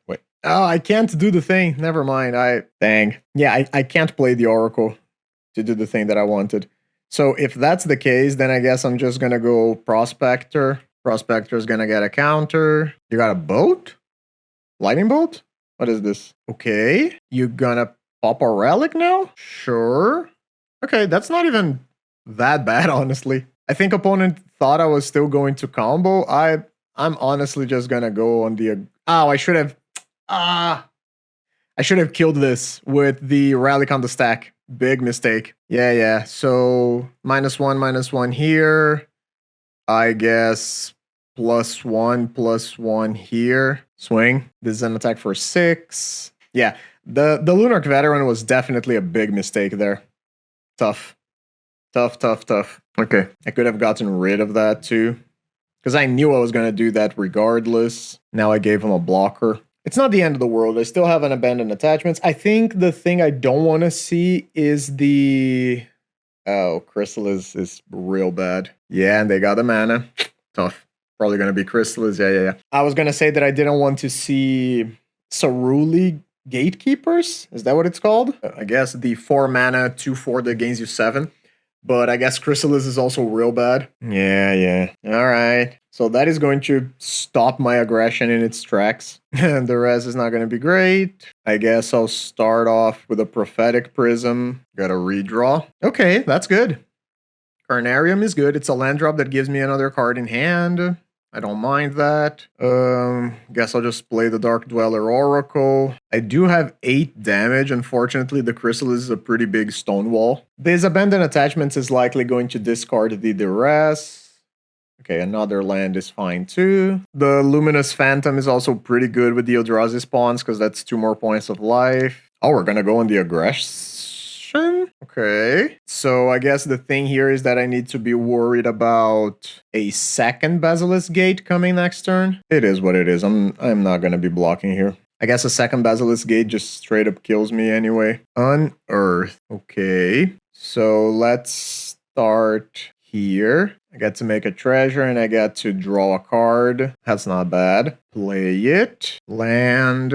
[SPEAKER 1] wait. Oh, I can't do the thing. Never mind. Dang. Yeah, I can't play the Oracle to do the thing that I wanted. So if that's the case, then I guess I'm just gonna go Prospector. Prospector's gonna get a counter. You got a boat? Lightning bolt? What is this? Okay. You gonna pop a relic now? Sure. Okay, that's not even that bad, honestly. I think opponent thought I was still going to combo. I'm honestly just gonna go on the... Oh, I should have... I should have killed this with the relic on the stack. Big mistake. Yeah. So -1 here. I guess +1 here. Swing. This is an attack for 6. Yeah, the Lunarch Veteran was definitely a big mistake there. Tough. Okay, I could have gotten rid of that too, because I knew I was going to do that regardless. Now I gave him a blocker. It's not the end of the world. I still have an abandoned attachments. I think the thing I don't want to see is the... Oh, Chrysalis is real bad. Yeah, and they got the mana. Tough. Probably going to be Chrysalis. Yeah. I was going to say that I didn't want to see Ceruli Gatekeepers. Is that what it's called? I guess the 4 mana, 2/4 that gains you 7. But I guess Chrysalis is also real bad. Yeah. Alright. So that is going to stop my aggression in its tracks. And the rest is not going to be great. I guess I'll start off with a Prophetic Prism. Got a redraw. Okay, that's good. Carnarium is good. It's a land drop that gives me another card in hand. I don't mind that. Guess I'll just play the Dark Dweller Oracle. I do have 8 damage. Unfortunately, the Chrysalis is a pretty big stone wall. This Abandoned Attachments is likely going to discard the duress. Okay, another land is fine too. The Luminous Phantom is also pretty good with the Eldrazi spawns because that's 2 more points of life. Oh, we're gonna go on the aggression? Okay. So I guess the thing here is that I need to be worried about a second Basilisk Gate coming next turn. It is what it is. I'm not gonna be blocking here. I guess a second Basilisk Gate just straight up kills me anyway. Unearth. Okay. So let's start here. I get to make a treasure and I get to draw a card. That's not bad. Play it. Land.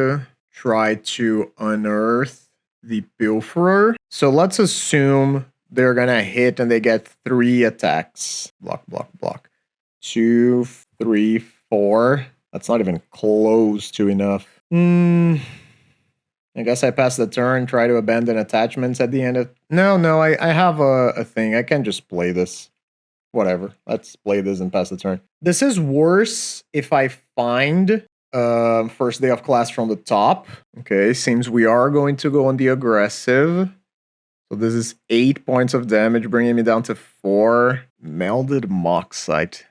[SPEAKER 1] Try to unearth the Pilferer. So let's assume they're gonna hit and they get 3 attacks. Block. 2, 3, 4. That's not even close to enough. I guess I pass the turn, try to abandon attachments at the end of... No, I have a thing. I can just play this. Whatever. Let's play this and pass the turn. This is worse if I find first day of class from the top. Okay, seems we are going to go on the aggressive. So this is 8 points of damage, bringing me down to 4. Melded Moxite.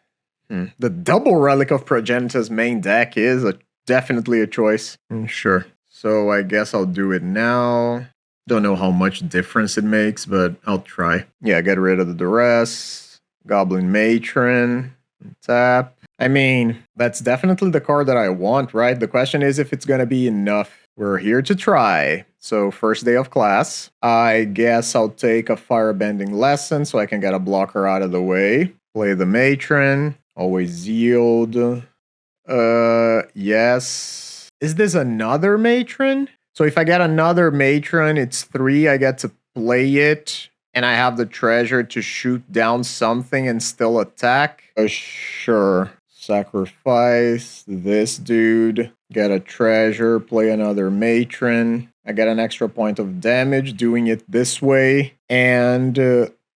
[SPEAKER 1] The double Relic of Progenitor's main deck is definitely a choice. Sure. So I guess I'll do it now. Don't know how much difference it makes, but I'll try. Yeah, get rid of the duress. Goblin Matron. Tap. I mean, that's definitely the card that I want, right? The question is if it's going to be enough. We're here to try. So first day of class. I guess I'll take a Firebending Lesson so I can get a blocker out of the way. Play the Matron. Always yield. Yes. Is this another Matron? So if I get another Matron, it's 3. I get to play it. And I have the treasure to shoot down something and still attack. Sure. Sacrifice this dude. Get a treasure. Play another Matron. I get an extra point of damage doing it this way. And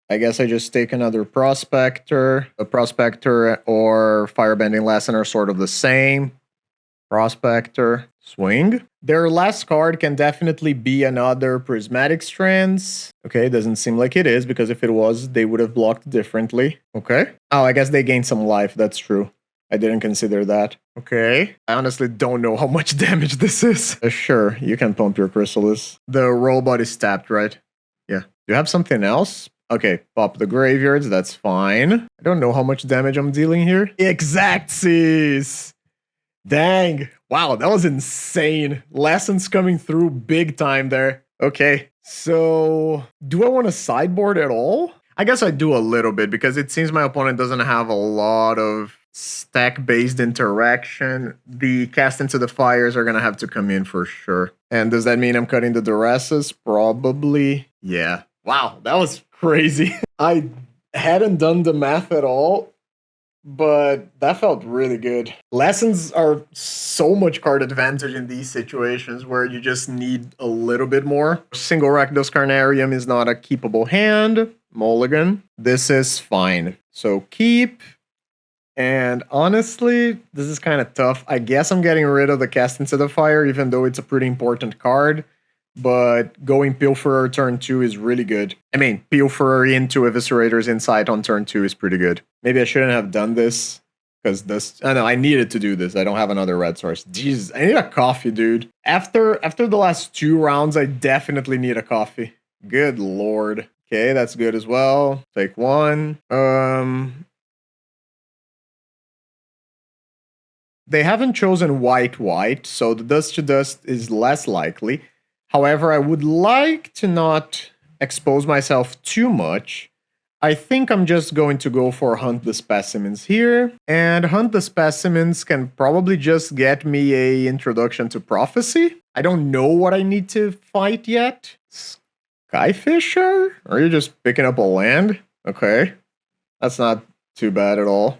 [SPEAKER 1] I guess I just take another Prospector. A Prospector or Firebending Lesson are sort of the same. Prospector. Swing. Their last card can definitely be another Prismatic Strands. Okay, doesn't seem like it is, because if it was, they would have blocked differently. Okay. Oh, I guess they gained some life. That's true. I didn't consider that. Okay. I honestly don't know how much damage this is. Sure, you can pump your Chrysalis. The robot is tapped, right? Yeah. Do you have something else? Okay, pop the graveyards, that's fine. I don't know how much damage I'm dealing here. Exactsies! Dang. Wow, that was insane. Lessons coming through big time there. Okay, so do I want to sideboard at all? I guess I do a little bit because it seems my opponent doesn't have a lot of stack-based interaction. The cast into the fires are going to have to come in for sure. And does that mean I'm cutting the duresses? Probably. Yeah. Wow, that was crazy. I hadn't done the math at all, but that felt really good. Lessons are so much card advantage in these situations where you just need a little bit more. Single Rakdos Carnarium is not a keepable hand. Mulligan. This is fine. So keep. And honestly, this is kind of tough. I guess I'm getting rid of the Cast into the Fire, even though it's a pretty important card. But going Pilferer turn 2 is really good. I mean, Pilferer into Eviscerator's Insight on turn 2 is pretty good. Maybe I shouldn't have done this, because this... I know, I needed to do this. I don't have another red source. Jeez, I need a coffee, dude. After the last 2 rounds, I definitely need a coffee. Good lord. Okay, that's good as well. Take 1. They haven't chosen white, so the Dust to Dust is less likely. However, I would like to not expose myself too much. I think I'm just going to go for Hunt the Specimens here. And Hunt the Specimens can probably just get me a introduction to Prophecy. I don't know what I need to fight yet. Skyfisher? Are you just picking up a land? Okay. That's not too bad at all.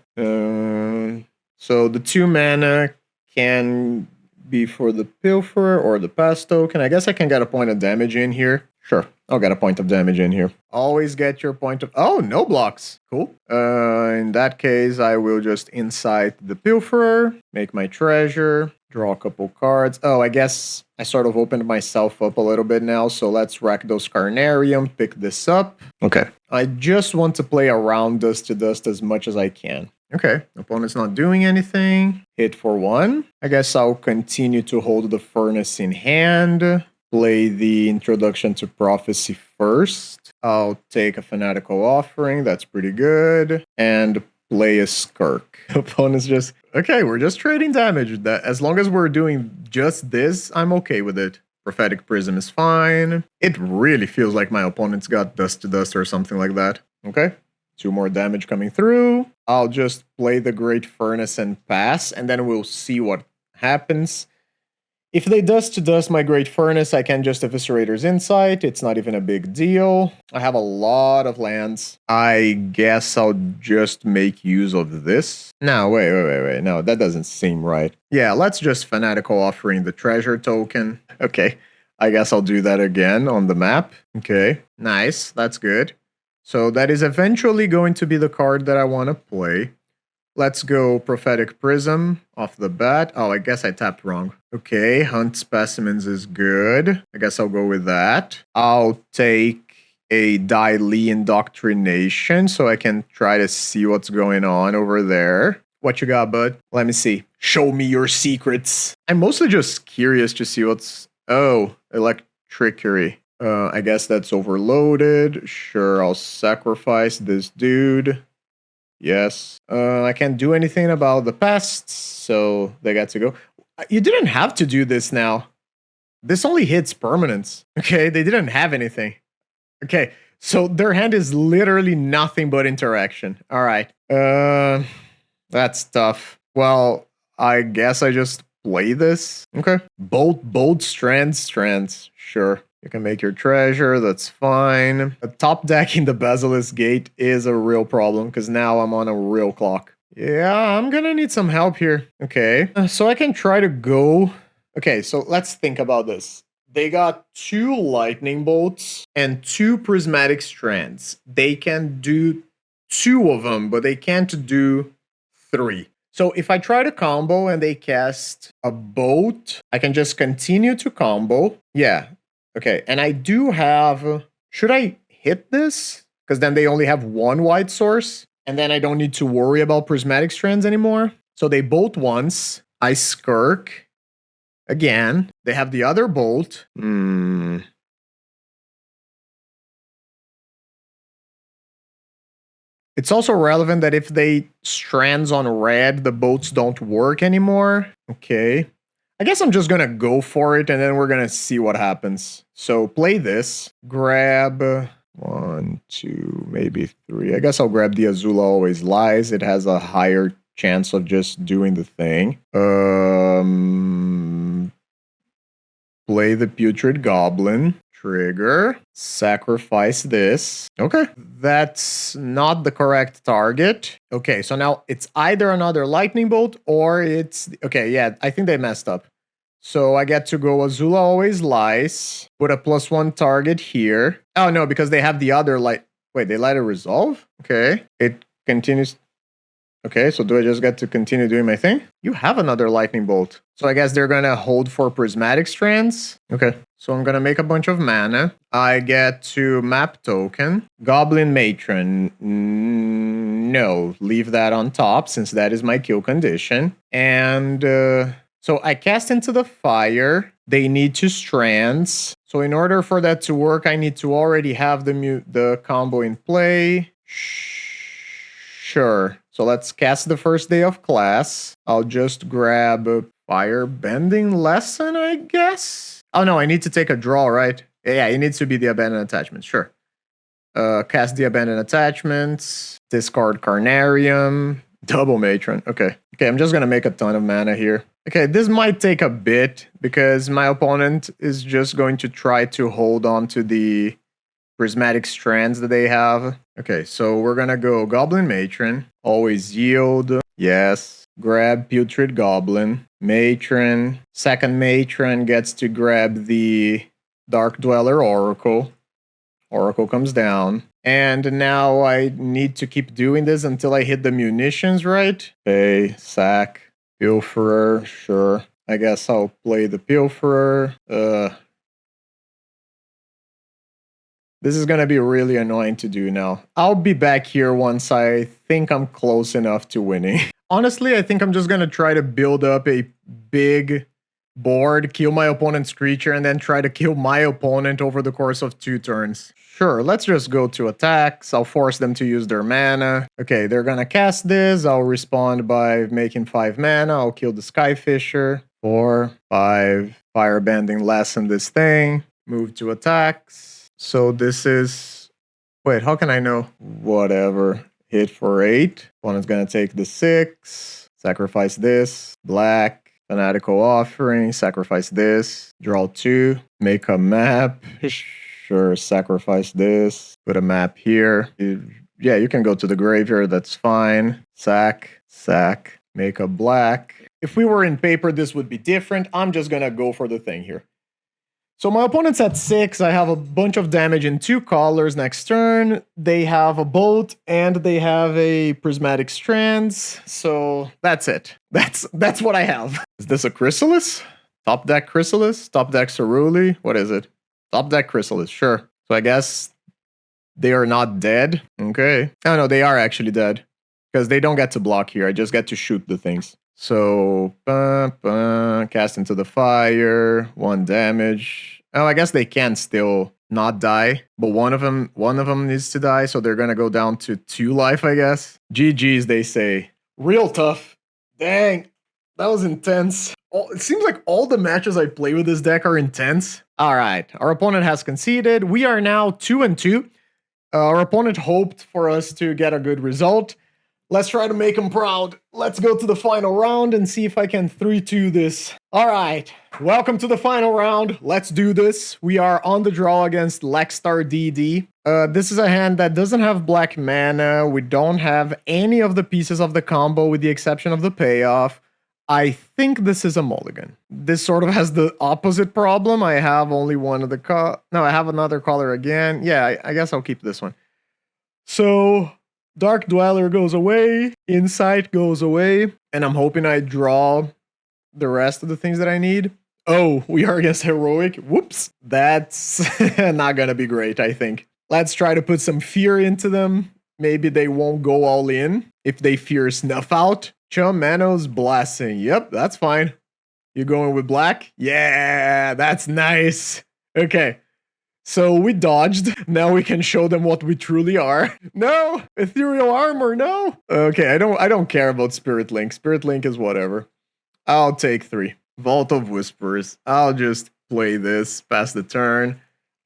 [SPEAKER 1] So the 2 mana can be for the Pilfer or the Pass token. I guess I can get a point of damage in here. Sure, I'll get a point of damage in here. Always get your point of... Oh, no blocks. Cool. In that case, I will just Insight the Pilferer, make my treasure, draw a couple cards. Oh, I guess I sort of opened myself up a little bit now, so let's Rakdos Carnarium, pick this up. Okay. I just want to play around Dust to Dust as much as I can. Okay, opponent's not doing anything. Hit for 1. I guess I'll continue to hold the Furnace in hand. Play the Introduction to Prophecy first. I'll take a Fanatical Offering, that's pretty good. And play a Skirk. Opponent's just... Okay, we're just trading damage. That as long as we're doing just this, I'm okay with it. Prophetic Prism is fine. It really feels like my opponent's got Dust to Dust or something like that. Okay. 2 more damage coming through. I'll just play the Great Furnace and pass, and then we'll see what happens. If they Dust to Dust my Great Furnace, I can just Eviscerator's Insight. It's not even a big deal. I have a lot of lands. I guess I'll just make use of this. No, wait. No, that doesn't seem right. Yeah, let's just Fanatical Offering the Treasure token. Okay, I guess I'll do that again on the map. Okay, nice. That's good. So that is eventually going to be the card that I want to play. Let's go Prophetic Prism off the bat. Oh, I guess I tapped wrong. Okay, Hunt Specimens is good. I guess I'll go with that. I'll take a Dai Li Indoctrination so I can try to see what's going on over there. What you got, bud? Let me see. Show me your secrets. I'm mostly just curious to see what's... Oh, Electrickery. I guess that's overloaded. Sure, I'll sacrifice this dude. Yes. I can't do anything about the pests, so they got to go. You didn't have to do this now. This only hits permanents. Okay, they didn't have anything. Okay, so their hand is literally nothing but interaction. All right. That's tough. Well, I guess I just play this. Okay. Bolt, strands. Sure. You can make your treasure, that's fine. A top deck in the Basilisk Gate is a real problem, because now I'm on a real clock. Yeah, I'm gonna need some help here. Okay, so I can try to go... Okay, so let's think about this. They got 2 Lightning Bolts and 2 Prismatic Strands. They can do 2 of them, but they can't do 3. So if I try to combo and they cast a bolt, I can just continue to combo. Yeah. Okay, and I do have... Should I hit this? Because then they only have 1 white source, and then I don't need to worry about Prismatic Strands anymore. So they bolt once. I Skirk. Again. They have the other bolt. It's also relevant that if they strands on red, the boats don't work anymore. Okay. I guess I'm just gonna go for it and then we're gonna see what happens. So play this. Grab 1, 2, maybe 3. I guess I'll grab the Azula Always Lies. It has a higher chance of just doing the thing. Play the Putrid Goblin. Trigger. Sacrifice this. Okay. That's not the correct target. Okay, so now it's either another lightning bolt or it's... Okay, yeah, I think they messed up. So I get to go Azula Always Lies. Put a +1 target here. Oh, no, because they have the other light... Wait, they let it resolve? Okay. It continues... Okay, so do I just get to continue doing my thing? You have another lightning bolt. So I guess they're gonna hold for prismatic strands. Okay, so I'm gonna make a bunch of mana. I get to map token. Goblin Matron. No, leave that on top since that is my kill condition. And so I cast into the fire. They need 2 strands. So in order for that to work, I need to already have the combo in play. Sure. So let's cast the first day of class. I'll just grab a fire bending lesson, I guess. Oh no, I need to take a draw, right? Yeah, it needs to be the abandoned attachment. Sure. Cast the abandoned attachments. Discard Carnarium. Double Matron. Okay. Okay, I'm just gonna make a ton of mana here. Okay, this might take a bit because my opponent is just going to try to hold on to the prismatic strands that they have. Okay, so we're gonna go Goblin Matron. Always yield. Yes. Grab Putrid Goblin. Matron. Second Matron gets to grab the Dark Dweller Oracle. Oracle comes down. And now I need to keep doing this until I hit the munitions, right? Okay, sack. Pilferer, sure. I guess I'll play the Pilferer. This is going to be really annoying to do now. I'll be back here once I think I'm close enough to winning. Honestly, I think I'm just going to try to build up a big board, kill my opponent's creature, and then try to kill my opponent over the course of 2 turns. Sure, let's just go to attacks. I'll force them to use their mana. Okay, they're going to cast this. I'll respond by making 5 mana. I'll kill the Skyfisher. 4, 5, firebending lesson this thing. Move to attacks. So this is... Wait, how can I know? Whatever. Hit for 8. Opponent's gonna take the 6. Sacrifice this. Black. Fanatical Offering. Sacrifice this. Draw 2. Make a map. Sure, sacrifice this. Put a map here. Yeah, you can go to the graveyard. That's fine. Sack. Sack. Make a black. If we were in paper, this would be different. I'm just gonna go for the thing here. So my opponent's at 6. I have a bunch of damage in 2 colors next turn. They have a bolt and they have a prismatic strands. So that's it. That's what I have. Is this a Chrysalis? Top deck Chrysalis? Top deck Ceruli? What is it? Top deck Chrysalis, sure. So I guess they are not dead. Okay. Oh no, they are actually dead. Because they don't get to block here. I just get to shoot the things. So, cast into the fire, 1 damage. Oh, I guess they can still not die, but one of them needs to die, so they're gonna go down to 2 life, I guess. GG's, they say. Real tough. Dang, that was intense. It seems like all the matches I play with this deck are intense. All right, our opponent has conceded. We are now 2-2. Our opponent hoped for us to get a good result. Let's try to make him proud. Let's go to the final round and see if I can 3-2 this. All right, welcome to the final round. Let's do this. We are on the draw against LextarDD. This is a hand that doesn't have black mana. We don't have any of the pieces of the combo with the exception of the payoff. I think this is a mulligan. This sort of has the opposite problem. I have only one of the no, I have another color again. Yeah, I guess I'll keep this one. So... Dark Dweller goes away, Insight goes away, and I'm hoping I draw the rest of the things that I need. Oh, we are against Heroic. Whoops. That's not gonna be great, I think. Let's try to put some fear into them. Maybe they won't go all in if they fear Snuff Out. Chumano's Blessing. Yep, that's fine. You going with black? Yeah, that's nice. Okay. So we dodged. Now we can show them what we truly are. No, ethereal armor, no. Okay, I don't care about Spirit Link. Spirit Link is whatever. I'll take 3. Vault of Whispers. I'll just play this, pass the turn.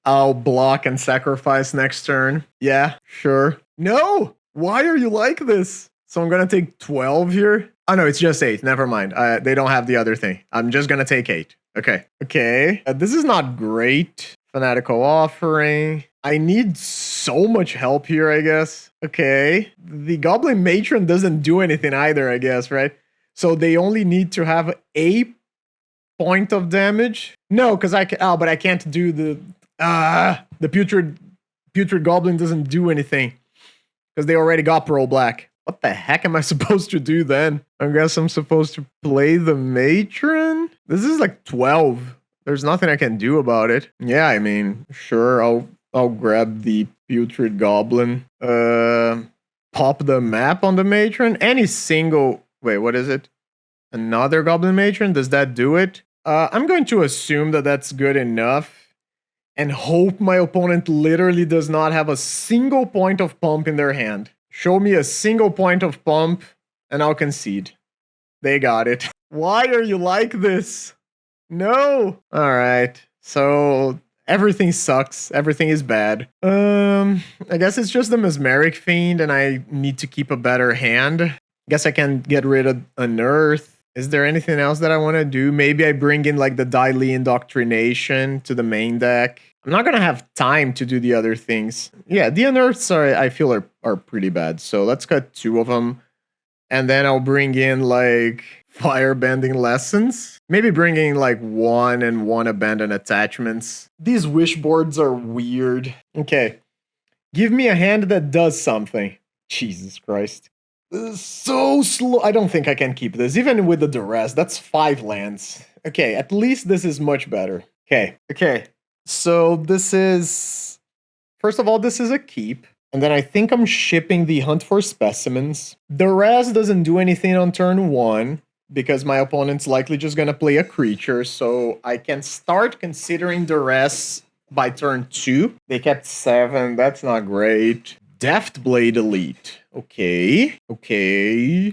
[SPEAKER 1] I'll block and sacrifice next turn. Yeah, sure. No! Why are you like this? So I'm gonna take 12 here. Oh no, it's just 8. Never mind. They don't have the other thing. I'm just gonna take 8. Okay. Okay. This is not great. Fanatical Offering. I need so much help here, I guess. Okay. The Goblin Matron doesn't do anything either, I guess, right? So they only need to have a point of damage. No, because I can. Oh, but I can't do the putrid goblin doesn't do anything because they already got Pearl Black. What the heck am I supposed to do then? I guess I'm supposed to play the matron. This is like 12. There's nothing I can do about it. Yeah, I mean, sure, I'll grab the putrid goblin. Pop the map on the matron. Any single. Wait, what is it? Another goblin matron? Does that do it? I'm going to assume that that's good enough and hope my opponent literally does not have a single point of pump in their hand. Show me a single point of pump and I'll concede. They got it. Why are you like this? No. All right. So everything sucks. Everything is bad. I guess it's just the Mesmeric Fiend and I need to keep a better hand. Guess I can get rid of Unearth. Is there anything else that I want to do? Maybe I bring in like the Daily Indoctrination to the main deck. I'm not going to have time to do the other things. Yeah, the Unearths I feel are pretty bad. So let's cut 2 of them. And then I'll bring in like Firebending Lessons. Maybe bringing like 1 and 1 Abandoned Attachments. These wish boards are weird. Okay. Give me a hand that does something. Jesus Christ. This is so slow. I don't think I can keep this. Even with the duress, that's 5 lands. Okay, at least this is much better. Okay. So this is... First of all, this is a keep. And then I think I'm shipping the Hunt for Specimens. Duress doesn't do anything on turn 1 because my opponent's likely just going to play a creature. So I can start considering Duress by turn 2. They kept 7. That's not great. Deftblade Elite. Okay.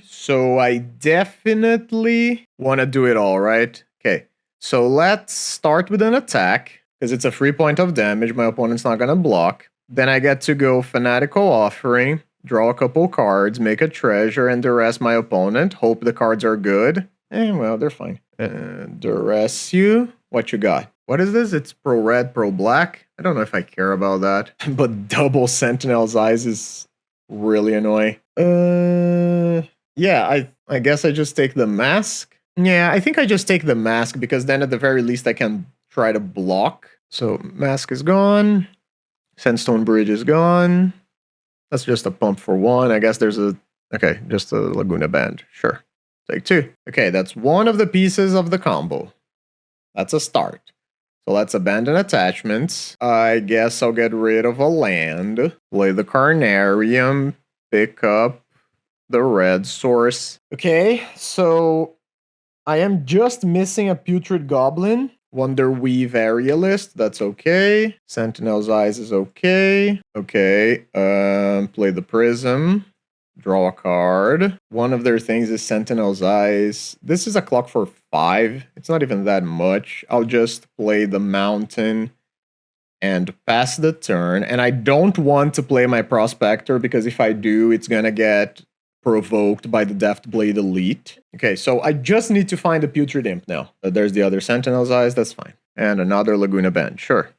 [SPEAKER 1] So I definitely want to do it all, right? Okay. So let's start with an attack because it's a free point of damage. My opponent's not going to block. Then I get to go Fanatical Offering, draw a couple cards, make a treasure, and duress my opponent. Hope the cards are good. Well, they're fine. Duress you. What you got? What is this? It's pro red, pro black. I don't know if I care about that. But double Sentinel's Eyes is really annoying. Yeah, I guess I just take the mask. Yeah, I think I just take the mask because then at the very least I can try to block. So mask is gone. Sandstone Bridge is gone. That's just a pump for 1. I guess there's a... Okay, just a Laguna Band. Sure. Take 2. Okay, that's one of the pieces of the combo. That's a start. So let's abandon attachments. I guess I'll get rid of a land. Play the Carnarium. Pick up the red source. Okay, so I am just missing a Putrid Goblin. Wonderweave Aerialist, that's okay. Sentinel's Eyes is okay. Okay, play the Prism. Draw a card. One of their things is Sentinel's Eyes. This is a clock for 5. It's not even that much. I'll just play the Mountain and pass the turn. And I don't want to play my Prospector because if I do, it's gonna get provoked by the Deftblade Elite. Okay, so I just need to find a Putrid Imp now. There's the other Sentinel's Eyes, that's fine. And another Laguna Band, sure.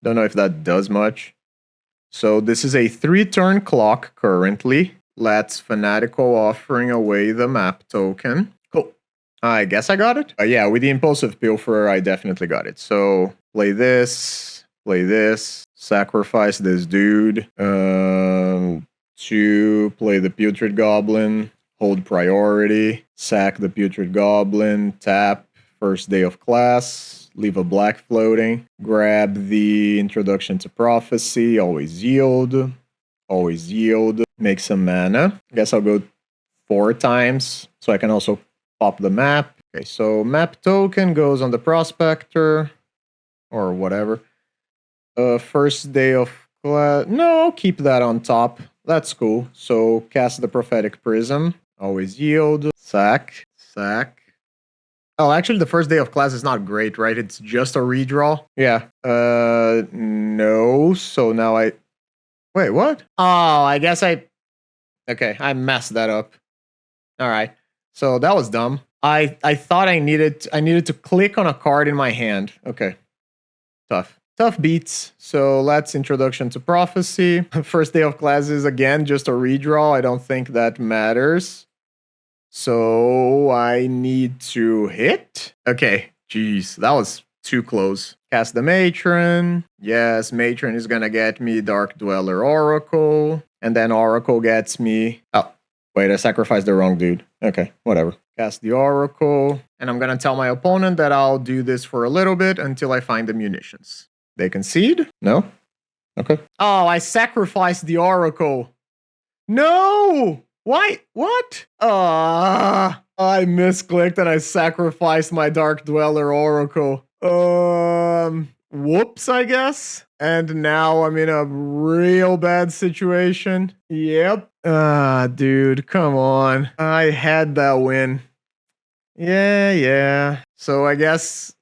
[SPEAKER 1] Don't know if that does much. So this is a 3-turn clock currently. Let's Fanatical Offering away the map token. Cool. I guess I got it. Yeah, with the Impulsive Pilferer, I definitely got it. So play this, sacrifice this dude. 2, play the Putrid Goblin, hold priority, sack the Putrid Goblin, tap, first day of class, leave a black floating, grab the Introduction to Prophecy, always yield, make some mana. I guess I'll go 4 times, so I can also pop the map. Okay, so map token goes on the Prospector, or whatever. First day of class. No, I'll keep that on top. That's cool. So cast the Prophetic Prism. Always yield. Sack. Sack. Oh, actually, the first day of class is not great, right? It's just a redraw. Yeah. No. So now I... Wait, what? Oh, I guess I... Okay, I messed that up. All right. So that was dumb. I thought I needed to click on a card in my hand. Okay. Tough. Tough beats. So let's Introduction to Prophecy. First day of class is again just a redraw. I don't think that matters. So I need to hit. Okay. Jeez, that was too close. Cast the Matron. Yes, Matron is gonna get me Dark Dweller Oracle. And then Oracle gets me... Oh, wait, I sacrificed the wrong dude. Okay, whatever. Cast the Oracle. And I'm gonna tell my opponent that I'll do this for a little bit until I find the munitions. They concede? No? Okay. Oh, I sacrificed the Oracle. No! Why? What? I misclicked and I sacrificed my Dark Dweller Oracle. Whoops, I guess. And now I'm in a real bad situation. Yep. Dude, come on. I had that win. Yeah. So I guess...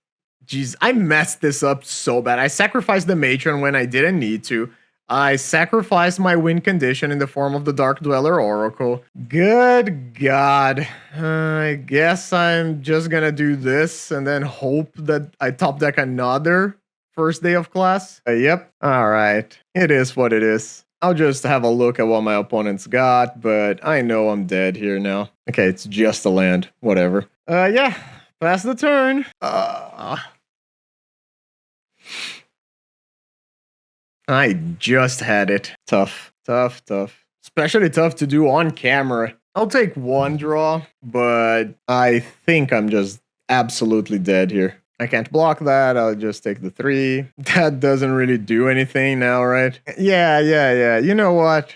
[SPEAKER 1] Jeez, I messed this up so bad. I sacrificed the Matron when I didn't need to. I sacrificed my win condition in the form of the Dark Dweller Oracle. Good God. I guess I'm just gonna do this and then hope that I top deck another first day of class. Yep. All right. It is what it is. I'll just have a look at what my opponent's got, but I know I'm dead here now. Okay, it's just a land. Whatever. Yeah. Pass the turn. I just had it. Tough. Especially tough to do on camera. I'll take one draw, but I think I'm just absolutely dead here. I can't block that. I'll just take the 3. That doesn't really do anything now, right? Yeah. You know what?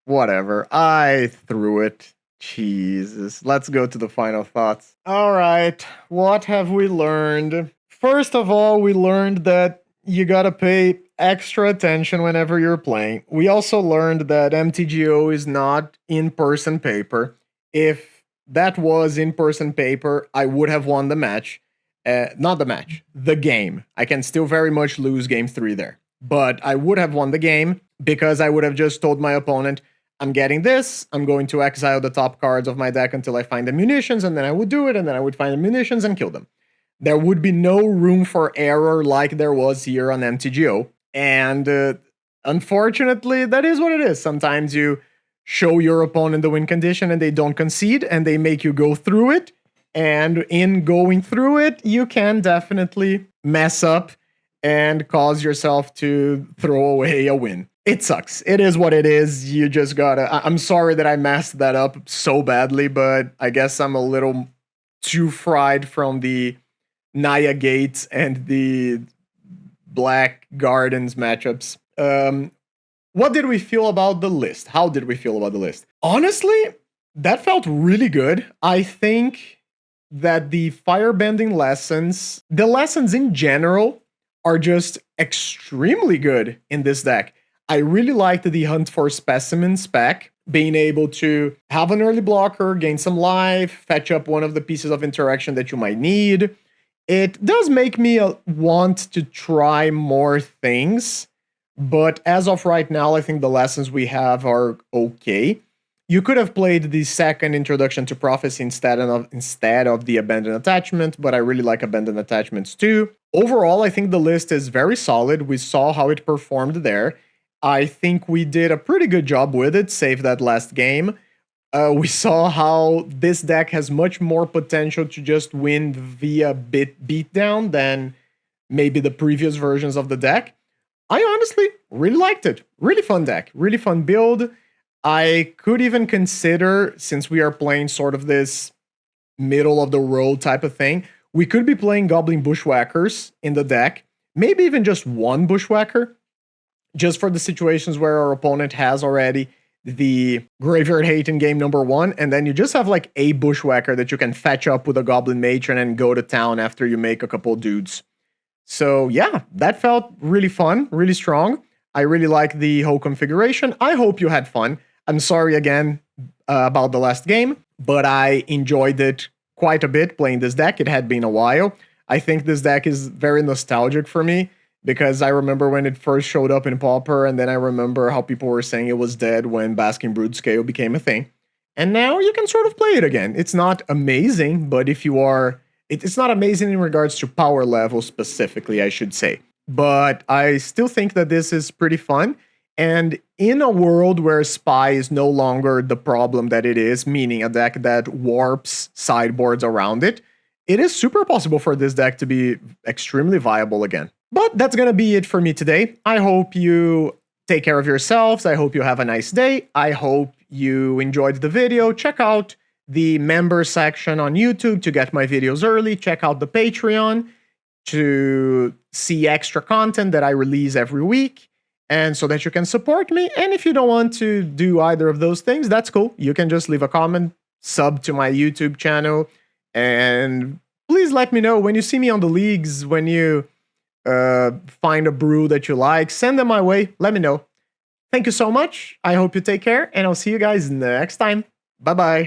[SPEAKER 1] Whatever. I threw it. Jesus. Let's go to the final thoughts. All right. What have we learned? First of all, we learned that you gotta pay extra attention whenever you're playing. We also learned that MTGO is not in-person paper. If that was in-person paper, I would have won the match. Not the match, the game. I can still very much lose game 3 there. But I would have won the game because I would have just told my opponent, I'm getting this, I'm going to exile the top cards of my deck until I find the munitions, and then I would do it, and then I would find the munitions and kill them. There would be no room for error like there was here on MTGO. And unfortunately, that is what it is. Sometimes you show your opponent the win condition and they don't concede and they make you go through it. And in going through it, you can definitely mess up and cause yourself to throw away a win. It sucks. It is what it is. You just gotta... I'm sorry that I messed that up so badly, but I guess I'm a little too fried from the Naya Gates and the Black Gardens matchups. What did we feel about the list? How did we feel about the list? Honestly, that felt really good. I think that the firebending lessons, the lessons in general, are just extremely good in this deck. I really liked the Hunt for Specimens spec, being able to have an early blocker, gain some life, fetch up one of the pieces of interaction that you might need. It does make me want to try more things, but as of right now, I think the lessons we have are okay. You could have played the second Introduction to Prophecy instead of the Abandoned Attachment, but I really like Abandoned Attachments too. Overall, I think the list is very solid. We saw how it performed there. I think we did a pretty good job with it, save that last game. We saw how this deck has much more potential to just win via beatdown than maybe the previous versions of the deck. I honestly really liked it. Really fun deck. Really fun build. I could even consider, since we are playing sort of this middle-of-the-road type of thing, we could be playing Goblin Bushwhackers in the deck. Maybe even just one Bushwhacker, just for the situations where our opponent has already the Graveyard Hate in game number 1, and then you just have like a Bushwhacker that you can fetch up with a Goblin Matron and go to town after you make a couple dudes. So yeah, that felt really fun, really strong. I really like the whole configuration. I hope you had fun. I'm sorry again about the last game, but I enjoyed it quite a bit playing this deck. It had been a while. I think this deck is very nostalgic for me because I remember when it first showed up in Pauper, and then I remember how people were saying it was dead when Basking Brood Scale became a thing. And now you can sort of play it again. It's not amazing, but if you are... It's not amazing in regards to power level specifically, I should say. But I still think that this is pretty fun. And in a world where Spy is no longer the problem that it is, meaning a deck that warps sideboards around it, it is super possible for this deck to be extremely viable again. But that's going to be it for me today. I hope you take care of yourselves. I hope you have a nice day. I hope you enjoyed the video. Check out the member section on YouTube to get my videos early. Check out the Patreon to see extra content that I release every week, and so that you can support me. And if you don't want to do either of those things, that's cool. You can just leave a comment, sub to my YouTube channel, and please let me know when you see me on the leagues, when you find a brew that you like, send them my way. Let me know. Thank you so much. I hope you take care, and I'll see you guys next time. Bye-bye.